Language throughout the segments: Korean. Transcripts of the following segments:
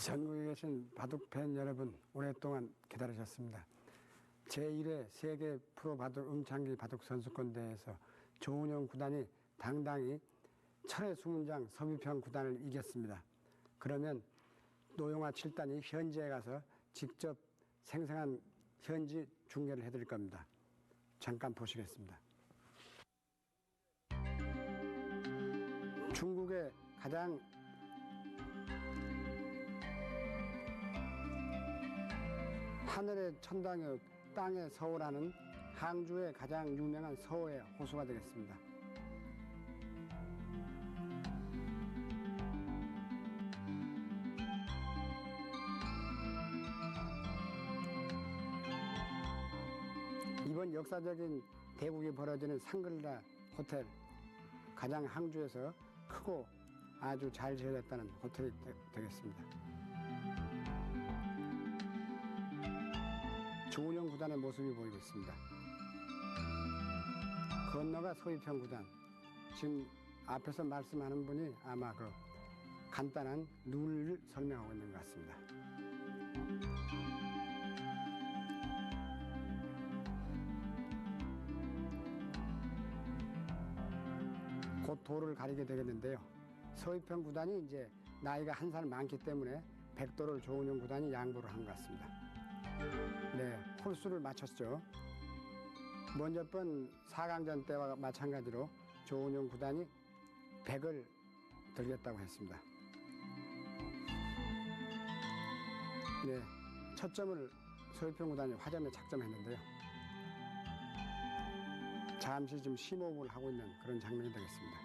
전국에 계신 바둑 팬 여러분, 오랫동안 기다리셨습니다. 제1회 세계 프로 바둑 응창기 바둑 선수권 대회에서 조은영 구단이 당당히 철의 수문장 서비평 구단을 이겼습니다. 그러면 노용화 7단이 현지에 가서 직접 생생한 현지 중계를 해드릴 겁니다. 잠깐 보시겠습니다. 중국의 가장 하늘의 천당의 땅의 서호라는 항주의 가장 유명한 서호의 호수가 되겠습니다. 이번 역사적인 대국이 벌어지는 상글라 호텔, 가장 항주에서 크고 아주 잘 지어졌다는 호텔이 되겠습니다. 조은영 구단의 모습이 보이고 있습니다. 건너가 서위평 구단. 지금 앞에서 말씀하는 분이 아마 그 간단한 룰을 설명하고 있는 것 같습니다. 곧 도를 가리게 되겠는데요. 서위평 구단이 이제 나이가 한 살 많기 때문에 백도를 조은영 구단이 양보를 한 것 같습니다. 네, 홀수를 맞췄죠. 먼저 번 4강전 때와 마찬가지로 조은영 구단이 100을 들겠다고 했습니다. 네, 첫 점을 서위평 구단이 화점에 착점했는데요. 잠시 좀 심호흡을 하고 있는 그런 장면이 되겠습니다.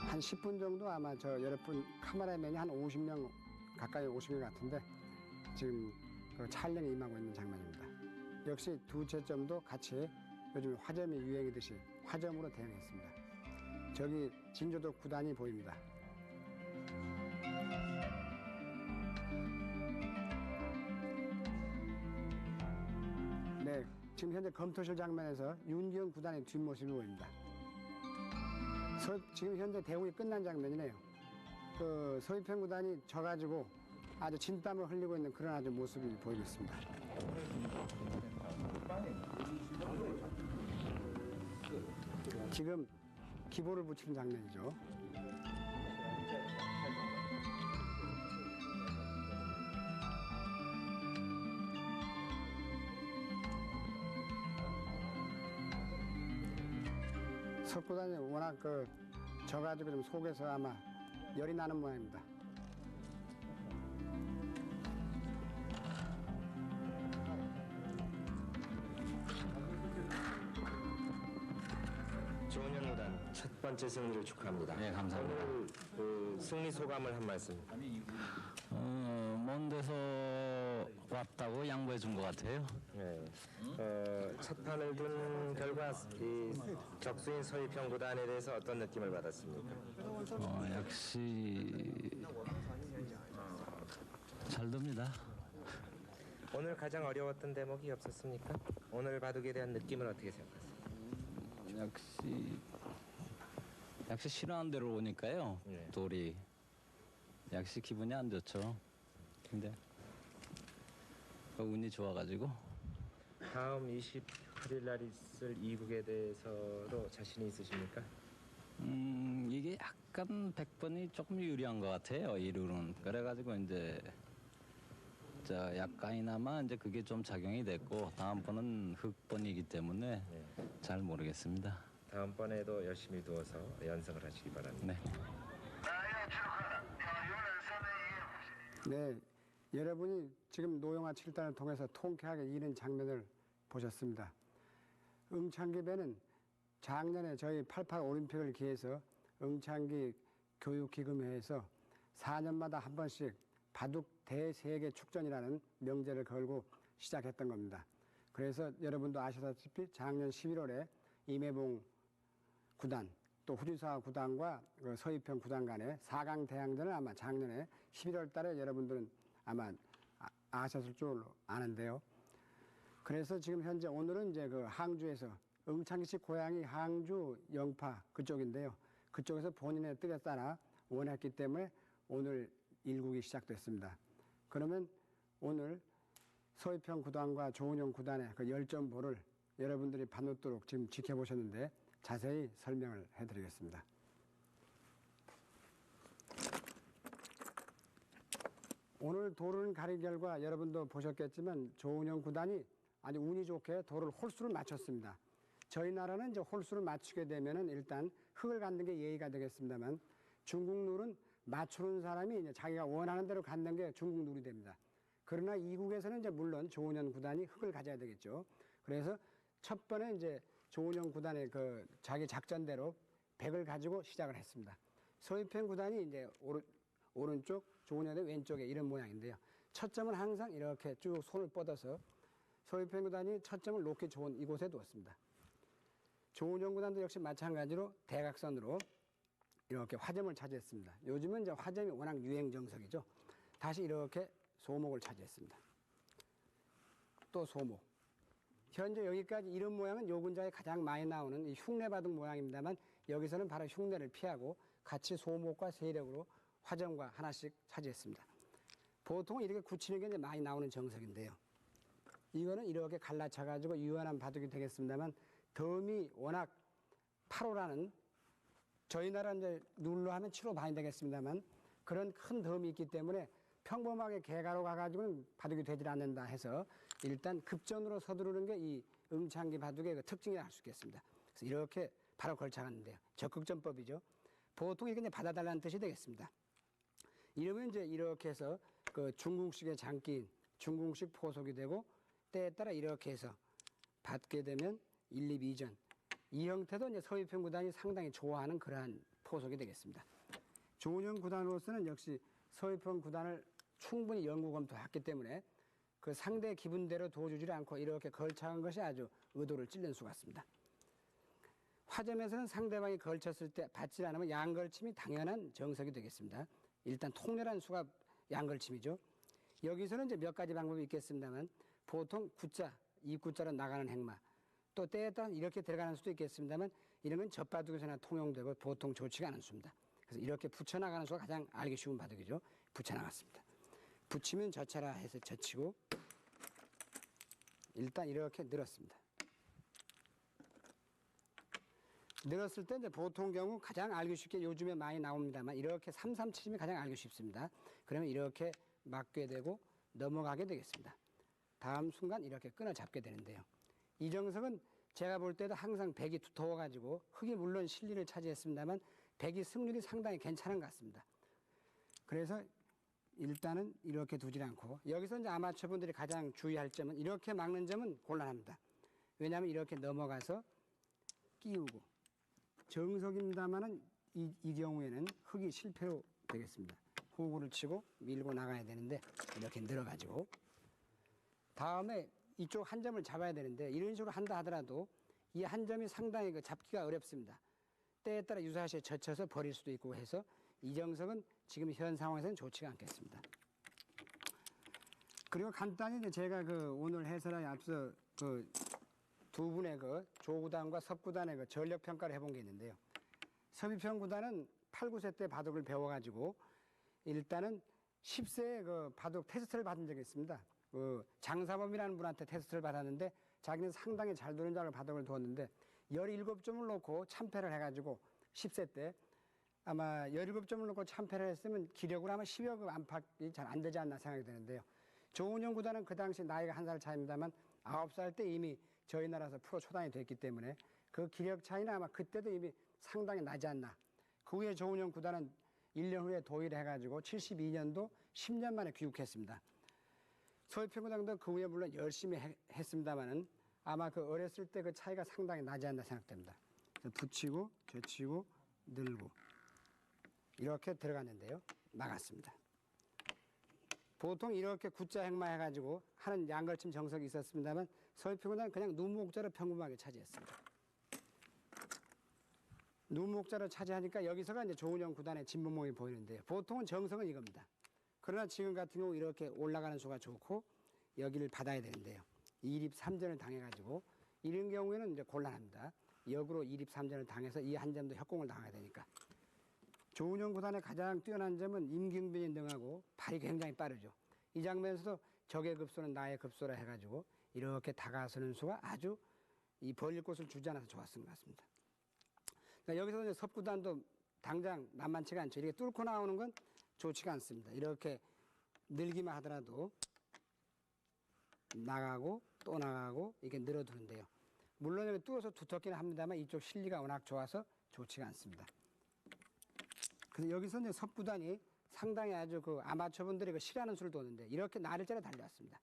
한 10분 정도 아마 저 여러분 카메라맨이 한 50명 가까이 오신 것 같은데 지금 그 촬영에 임하고 있는 장면입니다. 역시 두 채점도 같이 요즘 화점이 유행이듯이 화점으로 대응했습니다. 저기 진조도 구단이 보입니다. 네, 지금 현재 검토실 장면에서 윤기영 구단의 뒷모습이 보입니다. 지금 현재 대국이 끝난 장면이네요. 그 서위평 구단이 져가지고 아주 진땀을 흘리고 있는 그런 아주 모습이 보이고 있습니다. 지금 기보를 붙이는 장면이죠. 석 구단이 워낙 져가지고 좀 속에서 아마 열이 나는 모양입니다. 조은영 구단 첫 번째 승리를 축하합니다. 네, 감사합니다. 오늘 그 승리 소감을 한 말씀. 먼 데서 왔다고 양보해 준 것 같아요. 네. 첫 판을 둔 결과 이 적수인 서위평 구단에 대해서 어떤 느낌을 받았습니까? 역시 잘 됩니다. 오늘 가장 어려웠던 대목이 없었습니까? 오늘 바둑에 대한 느낌은 어떻게 생각하세요? 역시 싫어하는 대로 오니까요. 네. 돌이 역시 기분이 안 좋죠. 근데 운이 좋아가지고 다음 28일 날 있을 이국에 대해서도 자신이 있으십니까? 이게 약간 100번이 조금 유리한 것 같아요. 이 룰은. 그래가지고 이제 약간이나마 이제 그게 좀 작용이 됐고 다음번은 흑번이기 때문에 잘 모르겠습니다. 다음번에도 열심히 두어서 연승을 하시기 바랍니다. 네. 네, 여러분이 지금 노용화 7단을 통해서 통쾌하게 이기는 장면을 보셨습니다. 응창기배는 작년에 저희 88 올림픽을 기해서 응창기 교육기금회에서 4년마다 한 번씩 바둑 대세계 축전이라는 명제를 걸고 시작했던 겁니다. 그래서 여러분도 아시다시피 작년 11월에 임혜봉 구단 또 후지사 구단과 그 서위평 구단 간의 4강 대항전을 아마 작년에 11월 달에 여러분들은 아마 아셨을 줄 아는데요. 그래서 지금 현재 오늘은 이제 그 항주에서 응창기 씨 고향이 항주 영파 그쪽인데요. 그쪽에서 본인의 뜻에 따라 원했기 때문에 오늘 1국이 시작됐습니다. 그러면 오늘 서희평 구단과 조은영 구단의 그 열전보를 여러분들이 밤늦도록 지금 지켜보셨는데 자세히 설명을 해드리겠습니다. 오늘 도를 가린 결과 여러분도 보셨겠지만 조은영 구단이 아주 운이 좋게 돌을 홀수를 맞췄습니다. 저희 나라는 이제 홀수를 맞추게 되면은 일단 흙을 갖는 게 예의가 되겠습니다만 중국 룰은 맞추는 사람이 이제 자기가 원하는 대로 갖는 게 중국 룰이 됩니다. 그러나 이국에서는 이제 물론 조은영 구단이 흙을 가져야 되겠죠. 그래서 첫 번에 이제 조은영 구단의 그 자기 작전대로 100을 가지고 시작을 했습니다. 서희평 구단이 이제 오른쪽, 조은영의 왼쪽에 이런 모양인데요. 첫 점은 항상 이렇게 쭉 손을 뻗어서 서희평 구단이 첫 점을 놓기 좋은 이곳에 두었습니다. 조은영 구단도 역시 마찬가지로 대각선으로 이렇게 화점을 차지했습니다. 요즘은 이제 화점이 워낙 유행 정석이죠. 다시 이렇게 소목을 차지했습니다. 또 소목. 현재 여기까지 이런 모양은 요 근자에 가장 많이 나오는 이 흉내바둑 모양입니다만 여기서는 바로 흉내를 피하고 같이 소목과 세력으로 화점과 하나씩 차지했습니다. 보통 이렇게 굳히는 게 이제 많이 나오는 정석인데요. 이거는 이렇게 갈라쳐가지고 유연한 바둑이 되겠습니다만 덤이 워낙 8호라는 저희 나라 이제 룰로 하면 7호 반이 되겠습니다만 그런 큰 덤이 있기 때문에 평범하게 개가로 가가지고는 바둑이 되질 않는다 해서 일단 급전으로 서두르는 게 이 응창기 바둑의 그 특징이라 할 수 있겠습니다. 그래서 이렇게 바로 걸쳐갔는데요. 적극전법이죠. 보통 이게 이제 받아달라는 뜻이 되겠습니다. 이러면 이제 이렇게 해서 그 중국식의 장기인 중국식 포석이 되고 때에 따라 이렇게 해서 받게 되면 1, 2, 2전. 이 형태도 이제 서희평 구단이 상당히 좋아하는 그러한 포석이 되겠습니다. 조은영 구단으로서는 역시 서희평 구단을 충분히 연구 검토했기 때문에 그 상대의 기분대로 도와주지 않고 이렇게 걸쳐간 것이 아주 의도를 찔른 수 같습니다. 화점에서는 상대방이 걸쳤을 때 받지 않으면 양걸침이 당연한 정석이 되겠습니다. 일단 통렬한 수가 양걸침이죠. 여기서는 이제 몇 가지 방법이 있겠습니다만 보통 구자, 입구자로 나가는 행마 또 때에 따라 이렇게 들어가는 수도 있겠습니다만 이런 건 젖바둑에서나 통용되고 보통 좋지가 않은 수입니다. 그래서 이렇게 붙여나가는 수가 가장 알기 쉬운 바둑이죠. 붙여나갔습니다. 붙이면 젖혀라 해서 젖히고 일단 이렇게 늘었습니다. 늘었을 때 이제 보통 경우 가장 알기 쉽게 요즘에 많이 나옵니다만 이렇게 337이면 가장 알기 쉽습니다. 그러면 이렇게 맞게 되고 넘어가게 되겠습니다. 다음 순간 이렇게 끊어 잡게 되는데요. 이 정석은 제가 볼 때도 항상 백이 두터워가지고 흙이 물론 실리를 차지했습니다만 백이 승률이 상당히 괜찮은 것 같습니다. 그래서 일단은 이렇게 두질 않고 여기서 이제 아마추어 분들이 가장 주의할 점은 이렇게 막는 점은 곤란합니다. 왜냐하면 이렇게 넘어가서 끼우고 정석입니다만은 이 경우에는 흙이 실패로 되겠습니다. 호구를 치고 밀고 나가야 되는데 이렇게 늘어가지고 다음에 이쪽 한 점을 잡아야 되는데 이런 식으로 한다 하더라도 이 한 점이 상당히 그 잡기가 어렵습니다. 때에 따라 유사시에 젖혀서 버릴 수도 있고 해서 이 정석은 지금 현 상황에서는 좋지가 않겠습니다. 그리고 간단히 이제 제가 그 오늘 해설에 앞서 그 두 분의 그 조구단과 섭구단의 그 전력 평가를 해본 게 있는데요. 서희평 구단은 8, 9세 때 바둑을 배워가지고 일단은 10세에 그 바둑 테스트를 받은 적이 있습니다. 그 장사범이라는 분한테 테스트를 받았는데 자기는 상당히 잘 두는 자를 바둑을 두었는데 17점을 놓고 참패를 해가지고 10세 때 아마 17점을 놓고 참패를 했으면 기력으로 아마 10여 그 안팎이 잘 안 되지 않나 생각이 되는데요. 조은영 구단은 그 당시 나이가 1살 차이입니다만 9살 때 이미 저희 나라에서 프로 초단이 됐기 때문에 그 기력 차이는 아마 그때도 이미 상당히 나지 않나. 그 후에 조은영 구단은 1년 후에 도의를 해가지고 72년도 10년 만에 귀국했습니다. 서희평 구단도 그 후에 물론 열심히 했습니다만은 아마 그 어렸을 때 그 차이가 상당히 나지 않나 생각됩니다. 붙이고 젖히고 늘고 이렇게 들어갔는데요. 막았습니다. 보통 이렇게 구자 행마 해가지고 하는 양걸침 정석이 있었습니다만 서희평 구단은 그냥 눈목자로 평범하게 차지했습니다. 눈목자로 차지하니까 여기서가 이제 조은영 구단의 진면목이 보이는데요. 보통은 정석은 이겁니다. 그러나 지금 같은 경우 이렇게 올라가는 수가 좋고 여기를 받아야 되는데요. 2립 3전을 당해가지고 이런 경우에는 이제 곤란합니다. 역으로 2립 3전을 당해서 이 한 점도 협공을 당하게 되니까 조은영 구단의 가장 뛰어난 점은 임경빈이 능하고 발이 굉장히 빠르죠. 이 장면에서도 적의 급소는 나의 급소라 해가지고 이렇게 다가서는 수가 아주 이 벌릴 곳을 주지 않아서 좋았던 것 같습니다. 그러니까 여기서 이제 섭구단도 당장 만만치가 않죠. 이렇게 뚫고 나오는 건 좋지가 않습니다. 이렇게 늘기만 하더라도 나가고 또 나가고 이렇게 늘어두는데요. 물론 여기 뚫어서 두텁기는 합니다만 이쪽 실리가 워낙 좋아서 좋지가 않습니다. 그래서 여기서 이제 섭구단이 상당히 아주 그 아마추어분들이 그 싫어하는 수를 도는데 이렇게 나를자로 달려왔습니다.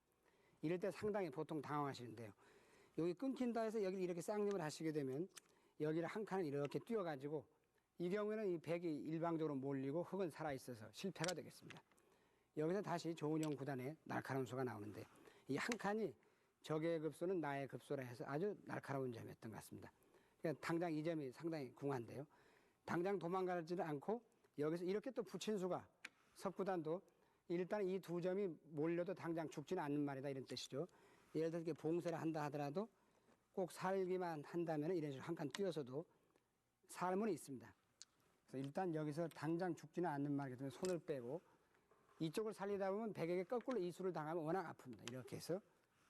이럴 때 상당히 보통 당황하시는데요. 여기 끊긴다 해서 여기를 이렇게 쌍림을 하시게 되면 여기를 한 칸을 이렇게 띄워가지고 이 경우에는 이 백이 일방적으로 몰리고 흙은 살아있어서 실패가 되겠습니다. 여기서 다시 조은영 구단의 날카로운 수가 나오는데 이 한 칸이 적의 급소는 나의 급소라 해서 아주 날카로운 점이었던 것 같습니다. 그러니까 당장 이 점이 상당히 궁한데요. 당장 도망가지는 않고 여기서 이렇게 또 붙인 수가 섭구단도 일단 이 두 점이 몰려도 당장 죽지는 않는 말이다 이런 뜻이죠. 예를 들어서 이렇게 봉쇄를 한다 하더라도 꼭 살기만 한다면 이런 식으로 한 칸 띄어서도 살문이 있습니다. 그래서 일단 여기서 당장 죽지는 않는 말이기 때문에 손을 빼고 이쪽을 살리다 보면 백에게 거꾸로 이수를 당하면 워낙 아픕니다. 이렇게 해서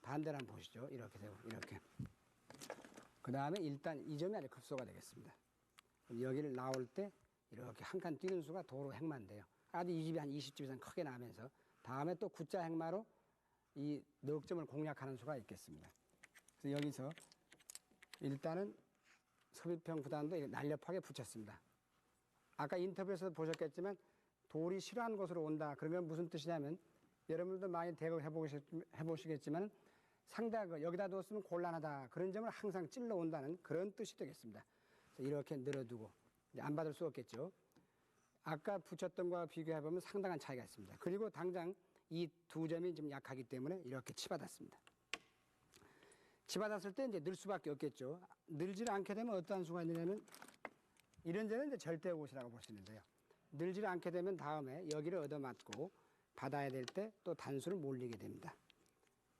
반대로 한번 보시죠. 이렇게 되고 이렇게. 그 다음에 일단 이 점이 아주 급소가 되겠습니다. 그럼 여기를 나올 때 이렇게 한 칸 뛰는 수가 도로 행마인데요. 아주 이 집이 한 20집 이상 크게 나면서 다음에 또 구자 행마로 이 넉점을 공략하는 수가 있겠습니다. 그래서 여기서 일단은 서비평 구단도 날렵하게 붙였습니다. 아까 인터뷰에서 보셨겠지만 돌이 싫어하는 곳으로 온다. 그러면 무슨 뜻이냐면 여러분들도 많이 대거 해보시겠지만 상대가 여기다 뒀으면 곤란하다. 그런 점을 항상 찔러 온다는 그런 뜻이 되겠습니다. 그래서 이렇게 늘어두고 이제 안 받을 수 없겠죠. 아까 붙였던 것과 비교해보면 상당한 차이가 있습니다. 그리고 당장 이 두 점이 좀 약하기 때문에 이렇게 치받았습니다. 치받았을 때 이제 늘 수밖에 없겠죠. 늘지 않게 되면 어떠한 수가 있느냐면 이런 점은 이제 절대 옷이라고 볼 수 있는데요. 늘지 않게 되면 다음에 여기를 얻어맞고 받아야 될 때 또 단수를 몰리게 됩니다.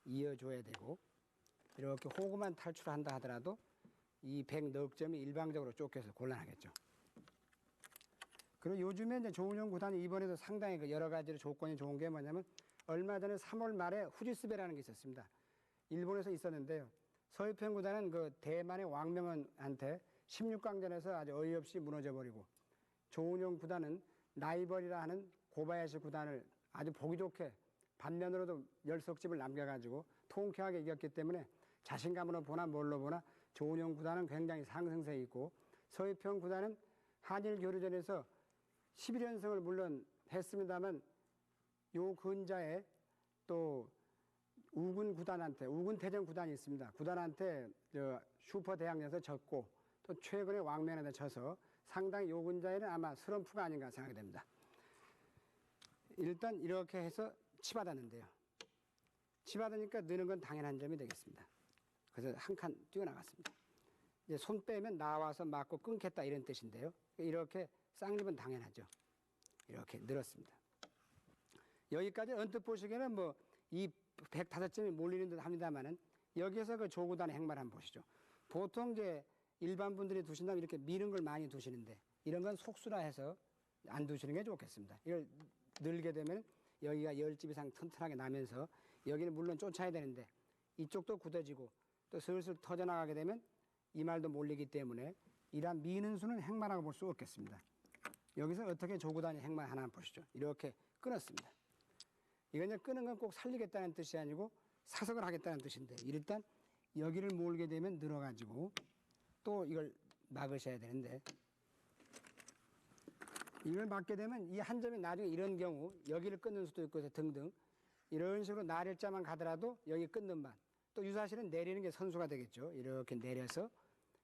이어줘야 되고 이렇게 호구만 탈출한다 하더라도 이 100넉점이 일방적으로 쫓겨서 곤란하겠죠. 그리고 요즘에 이제 조은영 구단이 이번에도 상당히 그 여러 가지로 조건이 좋은 게 뭐냐면 얼마 전에 3월 말에 후지스베라는 게 있었습니다. 일본에서 있었는데요. 서희평 구단은 그 대만의 왕명원한테 16강전에서 아주 어이없이 무너져버리고 조은영 구단은 라이벌이라 하는 고바야시 구단을 아주 보기 좋게 반면으로도 10석집을 남겨가지고 통쾌하게 이겼기 때문에 자신감으로 보나 뭘로 보나 조은영 구단은 굉장히 상승세에 있고 서희평 구단은 한일 교류전에서 11연승을 물론 했습니다만 요 근자에 또 우군 구단한테 우군 태전 구단이 있습니다. 구단한테 슈퍼 대항전에서 졌고 또 최근에 왕면한테 져서 상당히 요 근자에는 아마 슬럼프가 아닌가 생각이 됩니다. 일단 이렇게 해서 치받았는데요. 치받으니까 느는 건 당연한 점이 되겠습니다. 그래서 한 칸 뛰어나갔습니다. 이제 손 빼면 나와서 맞고 끊겠다 이런 뜻인데요. 이렇게 쌍립은 당연하죠. 이렇게 늘었습니다. 여기까지 언뜻 보시기에는 뭐 이 105점이 몰리는 듯 합니다만은 여기에서 그 조구단의 행마를 한번 보시죠. 보통 이제 일반 분들이 두신다면 이렇게 미는 걸 많이 두시는데 이런 건 속수라 해서 안 두시는 게 좋겠습니다. 이걸 늘게 되면 여기가 10집 이상 튼튼하게 나면서 여기는 물론 쫓아야 되는데 이쪽도 굳어지고 또 슬슬 터져나가게 되면 이 말도 몰리기 때문에 이러한 미는 수는 행마라고 볼 수 없겠습니다. 여기서 어떻게 조구단의 행마 하나 보시죠. 이렇게 끊었습니다. 이건 이제 끄는 건 꼭 살리겠다는 뜻이 아니고 사석을 하겠다는 뜻인데 일단 여기를 몰게 되면 늘어가지고 또 이걸 막으셔야 되는데 이걸 막게 되면 이 한 점이 나중에 이런 경우 여기를 끊는 수도 있고 등등 이런 식으로 나를자만 가더라도 여기 끊는 맛 또 유사실은 내리는 게 선수가 되겠죠. 이렇게 내려서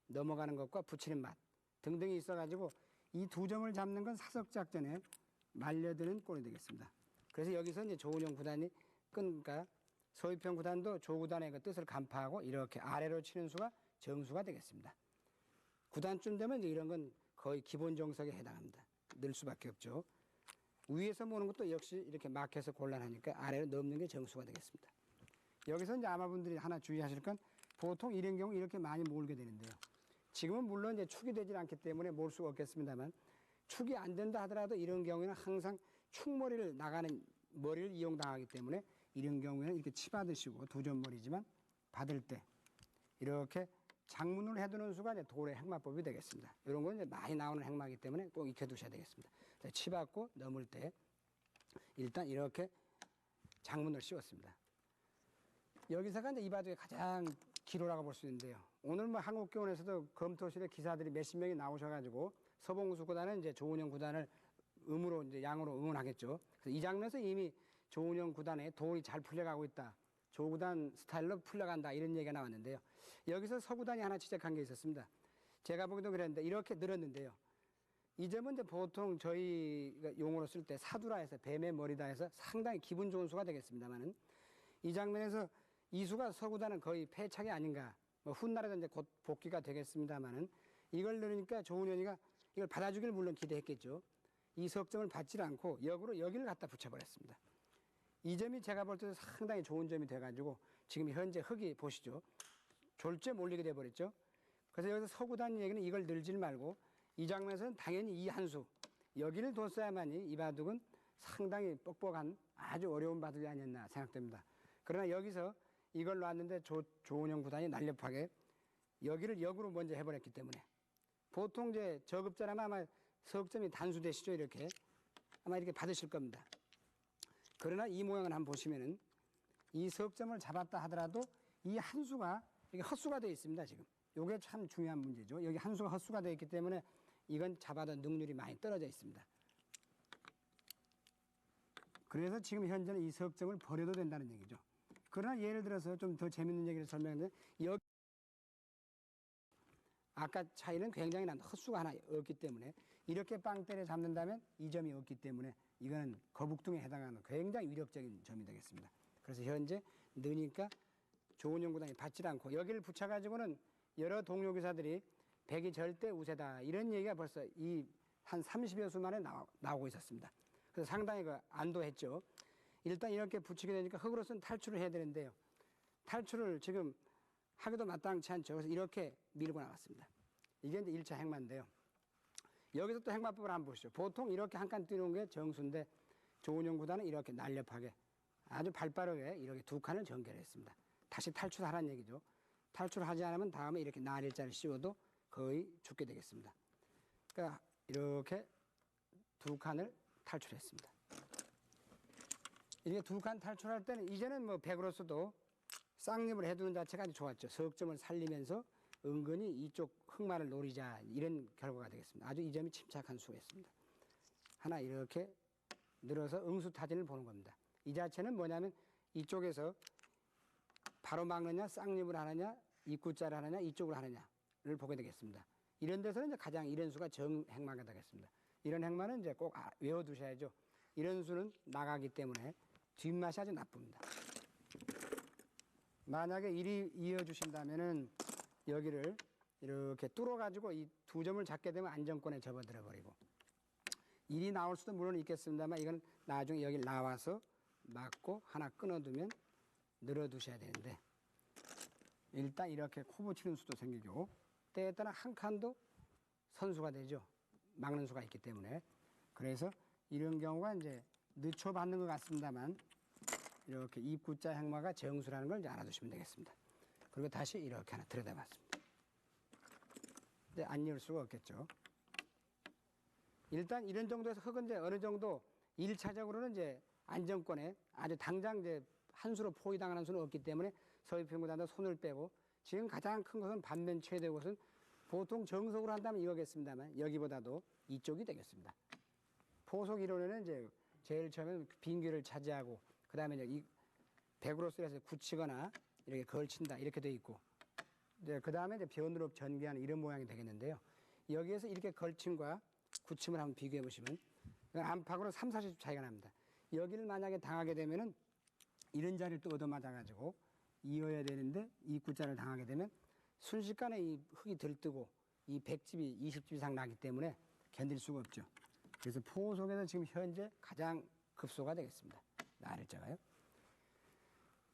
넘어가는 것과 붙이는 맛 등등이 있어가지고 이 두 점을 잡는 건 사석작전에 말려드는 꼴이 되겠습니다. 그래서 여기서 이제 조은영 구단이 그러니까 서희평 구단도 조구단의 그 뜻을 간파하고 이렇게 아래로 치는 수가 정수가 되겠습니다. 구단쯤 되면 이제 이런 건 거의 기본 정석에 해당합니다. 늘 수밖에 없죠. 위에서 모는 것도 역시 이렇게 막혀서 곤란하니까 아래로 넘는 게 정수가 되겠습니다. 여기서 이제 아마분들이 하나 주의하실 건 보통 이런 경우 이렇게 많이 몰게 되는데요. 지금은 물론 이제 축이 되질 않기 때문에 몰 수가 없겠습니다만 축이 안 된다 하더라도 이런 경우에는 항상 축머리를 나가는 머리를 이용당하기 때문에 이런 경우에는 이렇게 치받으시고 두점머리지만 받을 때 이렇게 장문을 해두는 수가 이제 돌의 행마법이 되겠습니다. 이런 건 이제 많이 나오는 행마이기 때문에 꼭 익혀두셔야 되겠습니다. 치받고 넘을 때 일단 이렇게 장문을 씌웠습니다. 여기서가 이제 이 바둑의 가장 기로라고 볼 수 있는데요. 오늘 뭐 한국교원에서도 검토실에 기사들이 몇십 명이 나오셔가지고 서봉수 구단은 이제 조은영 구단을 음으로 이제 양으로 응원하겠죠. 그래서 이 장면에서 이미 조은영 구단의 돌이 잘 풀려가고 있다. 조 구단 스타일로 풀려간다 이런 얘기가 나왔는데요. 여기서 서 구단이 하나 지적한 게 있었습니다. 제가 보기도 그랬는데 이렇게 늘었는데요. 이 점은 이제 보통 저희가 용어로 쓸 때 사두라 해서 뱀의 머리다 해서 상당히 기분 좋은 수가 되겠습니다만은 이 장면에서 이 수가 서 구단은 거의 패착이 아닌가. 뭐 훗날에도 이제 곧 복귀가 되겠습니다만은 이걸 넣으니까 조은현이가 이걸 받아주길 물론 기대했겠죠. 이 석점을 받질 않고 역으로 여기를 갖다 붙여버렸습니다. 이 점이 제가 볼 때도 상당히 좋은 점이 돼가지고 지금 현재 흙이 보시죠. 졸제 몰리게 돼버렸죠. 그래서 여기서 서구단 얘기는 이걸 늘질 말고 이 장면에서는 당연히 이 한 수 여기를 뒀어야만이 이 바둑은 상당히 뻑뻑한 아주 어려운 바둑이 아니었나 생각됩니다. 그러나 여기서 이걸 놨는데 조은영 구단이 날렵하게 여기를 역으로 먼저 해버렸기 때문에 보통 이제 저급자라면 아마 석점이 단수되시죠. 이렇게 아마 이렇게 받으실 겁니다. 그러나 이 모양을 한번 보시면은 이 석점을 잡았다 하더라도 이 한 수가 이게 헛수가 되어 있습니다. 지금 이게 참 중요한 문제죠. 여기 한 수가 헛수가 되어 있기 때문에 이건 잡아도 능률이 많이 떨어져 있습니다. 그래서 지금 현재는 이 석점을 버려도 된다는 얘기죠. 그러나 예를 들어서 좀 더 재밌는 얘기를 설명하면 여기 아까 차이는 굉장히 난 헛수가 하나 없기 때문에 이렇게 빵 때려 잡는다면 이 점이 없기 때문에 이거는 거북등에 해당하는 굉장히 위력적인 점이 되겠습니다. 그래서 현재 느니까 조은영 구단이 받질 않고 여기를 붙여가지고는 여러 동료 기사들이 백이 절대 우세다 이런 얘기가 벌써 이 한 30여 수 만에 나오고 있었습니다. 그래서 상당히 안도했죠. 일단 이렇게 붙이게 되니까 흙으로서는 탈출을 해야 되는데요. 탈출을 지금 하기도 마땅치 않죠. 그래서 이렇게 밀고 나갔습니다. 이게 이제 1차 행마인데요. 여기서 또 행마법을 한번 보시죠. 보통 이렇게 한 칸 뛰는 게 정수인데 조은영 구단은 이렇게 날렵하게 아주 발빠르게 이렇게 두 칸을 전개했습니다. 다시 탈출하라는 얘기죠. 탈출하지 않으면 다음에 이렇게 나일자를 씌워도 거의 죽게 되겠습니다. 그러니까 이렇게 두 칸을 탈출했습니다. 이게 두 칸 탈출할 때는 이제는 뭐 백으로서도 쌍립을 해두는 자체가 아주 좋았죠. 석점을 살리면서 은근히 이쪽 흑마를 노리자 이런 결과가 되겠습니다. 아주 이 점이 침착한 수였습니다. 하나 이렇게 늘어서 응수타진을 보는 겁니다. 이 자체는 뭐냐면 이쪽에서 바로 막느냐 쌍립을 하느냐 입구자를 하느냐 이쪽을 하느냐를 보게 되겠습니다. 이런 데서는 이제 가장 이런 수가 정행마가 되겠습니다. 이런 행마는 이제 꼭 외워두셔야죠. 이런 수는 나가기 때문에 뒷맛이 아주 나쁩니다. 만약에 일이 이어주신다면은 여기를 이렇게 뚫어가지고 이 두 점을 잡게 되면 안정권에 접어들어 버리고 일이 나올 수도 물론 있겠습니다만 이건 나중에 여기 나와서 막고 하나 끊어두면 늘어두셔야 되는데 일단 이렇게 코 붙이는 수도 생기고 때에 따라 한 칸도 선수가 되죠. 막는 수가 있기 때문에 그래서 이런 경우가 이제 늦춰 받는 것 같습니다만 이렇게 입구자 행마가 정수라는 걸 이제 알아두시면 되겠습니다. 그리고 다시 이렇게 하나 들여다봤습니다. 이제 안 열 수가 없겠죠. 일단 이런 정도에서 흙은 이제 어느 정도 1차적으로는 이제 안정권에 아주 당장 이제 한 수로 포위당하는 수는 없기 때문에 서희평구단도 손을 빼고 지금 가장 큰 것은 반면 최대 것은 보통 정석으로 한다면 이거겠습니다만 여기보다도 이쪽이 되겠습니다. 포속 이론에는 이제 제일 처음에 빈귀를 차지하고 그 다음에 이 백으로서 해서 굳히거나 이렇게 걸친다 이렇게 돼 있고 이제 그 다음에 이제 변으로 전개하는 이런 모양이 되겠는데요. 여기에서 이렇게 걸침과 굳힘을 한번 비교해 보시면 안팎으로 3, 40초 차이가 납니다. 여기를 만약에 당하게 되면은 이런 자리를 또 얻어맞아가지고 이어야 되는데 이 구자를 당하게 되면 순식간에 이 흙이 들뜨고 이 100집이 20집 이상 나기 때문에 견딜 수가 없죠. 그래서 포속에서 지금 현재 가장 급소가 되겠습니다. 나를자가요.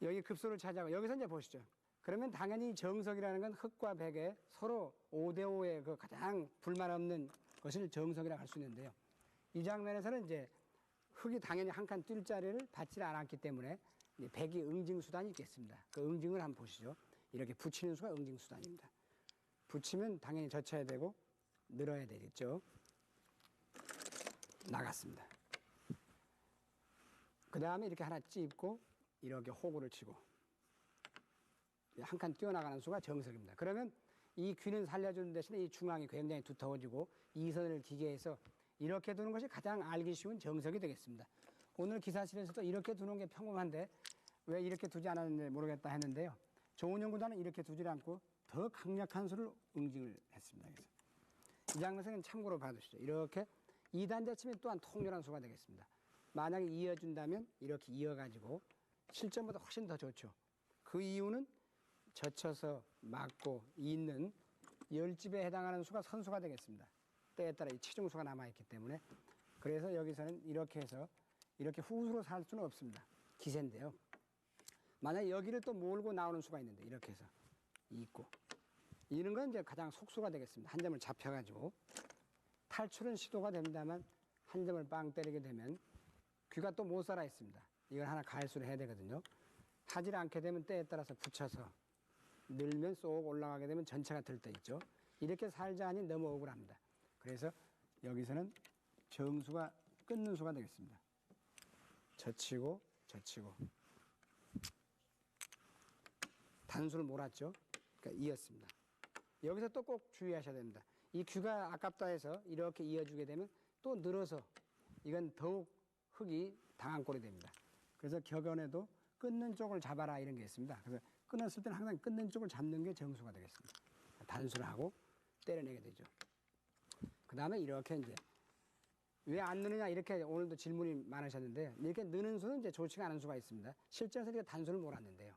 여기 급소를 차지하고 여기서 이제 보시죠. 그러면 당연히 정석이라는 건 흙과 백의 서로 5대5의 그 가장 불만 없는 것을 정석이라고 할 수 있는데요. 이 장면에서는 이제 흙이 당연히 한 칸 뛸 자리를 받지 않았기 때문에 이제 백이 응징 수단이 있겠습니다. 그 응징을 한번 보시죠. 이렇게 붙이는 수가 응징 수단입니다. 붙이면 당연히 젖혀야 되고 늘어야 되겠죠. 나갔습니다. 그 다음에 이렇게 하나 찝고 이렇게 호구를 치고 한 칸 뛰어나가는 수가 정석입니다. 그러면 이 귀는 살려주는 대신에 이 중앙이 굉장히 두터워지고 이선을 기게 해서 이렇게 두는 것이 가장 알기 쉬운 정석이 되겠습니다. 오늘 기사실에서도 이렇게 두는 게 평범한데 왜 이렇게 두지 않았는지 모르겠다 했는데요. 조은영 구단은 이렇게 두지 않고 더 강력한 수를 응징을 했습니다. 그래서 이 장면에서는 참고로 봐두시죠. 이렇게 2단자 치면 또한 통렬한 수가 되겠습니다. 만약에 이어준다면 이렇게 이어가지고 실전보다 훨씬 더 좋죠. 그 이유는 젖혀서 맞고 있는 10집에 해당하는 수가 선수가 되겠습니다. 때에 따라 이 치중수가 남아있기 때문에 그래서 여기서는 이렇게 해서 이렇게 후수로 살 수는 없습니다. 기세인데요. 만약에 여기를 또 몰고 나오는 수가 있는데 이렇게 해서 있고 이런 건 이제 가장 속수가 되겠습니다. 한 점을 잡혀가지고 탈출은 시도가 됩니다만 한 점을 빵 때리게 되면 귀가 또 못 살아 있습니다. 이걸 하나 가해수를 해야 되거든요. 하지 않게 되면 때에 따라서 붙여서 늘면 쏙 올라가게 되면 전체가 들떠 있죠. 이렇게 살자 하니 너무 억울합니다. 그래서 여기서는 정수가 끊는 수가 되겠습니다. 젖히고 젖히고 단수를 몰았죠. 그러니까 이었습니다. 여기서 또 꼭 주의하셔야 됩니다. 이 귀가 아깝다 해서 이렇게 이어주게 되면 또 늘어서 이건 더욱 흙이 당한 꼴이 됩니다. 그래서 격언에도 끊는 쪽을 잡아라 이런 게 있습니다. 그래서 끊었을 때는 항상 끊는 쪽을 잡는 게 정수가 되겠습니다. 단수를 하고 때려내게 되죠. 그 다음에 이렇게 이제 왜 안 느느냐 이렇게 오늘도 질문이 많으셨는데 이렇게 느는 수는 이제 좋지가 않은 수가 있습니다. 실제로서 이렇게 단수를 몰았는데요.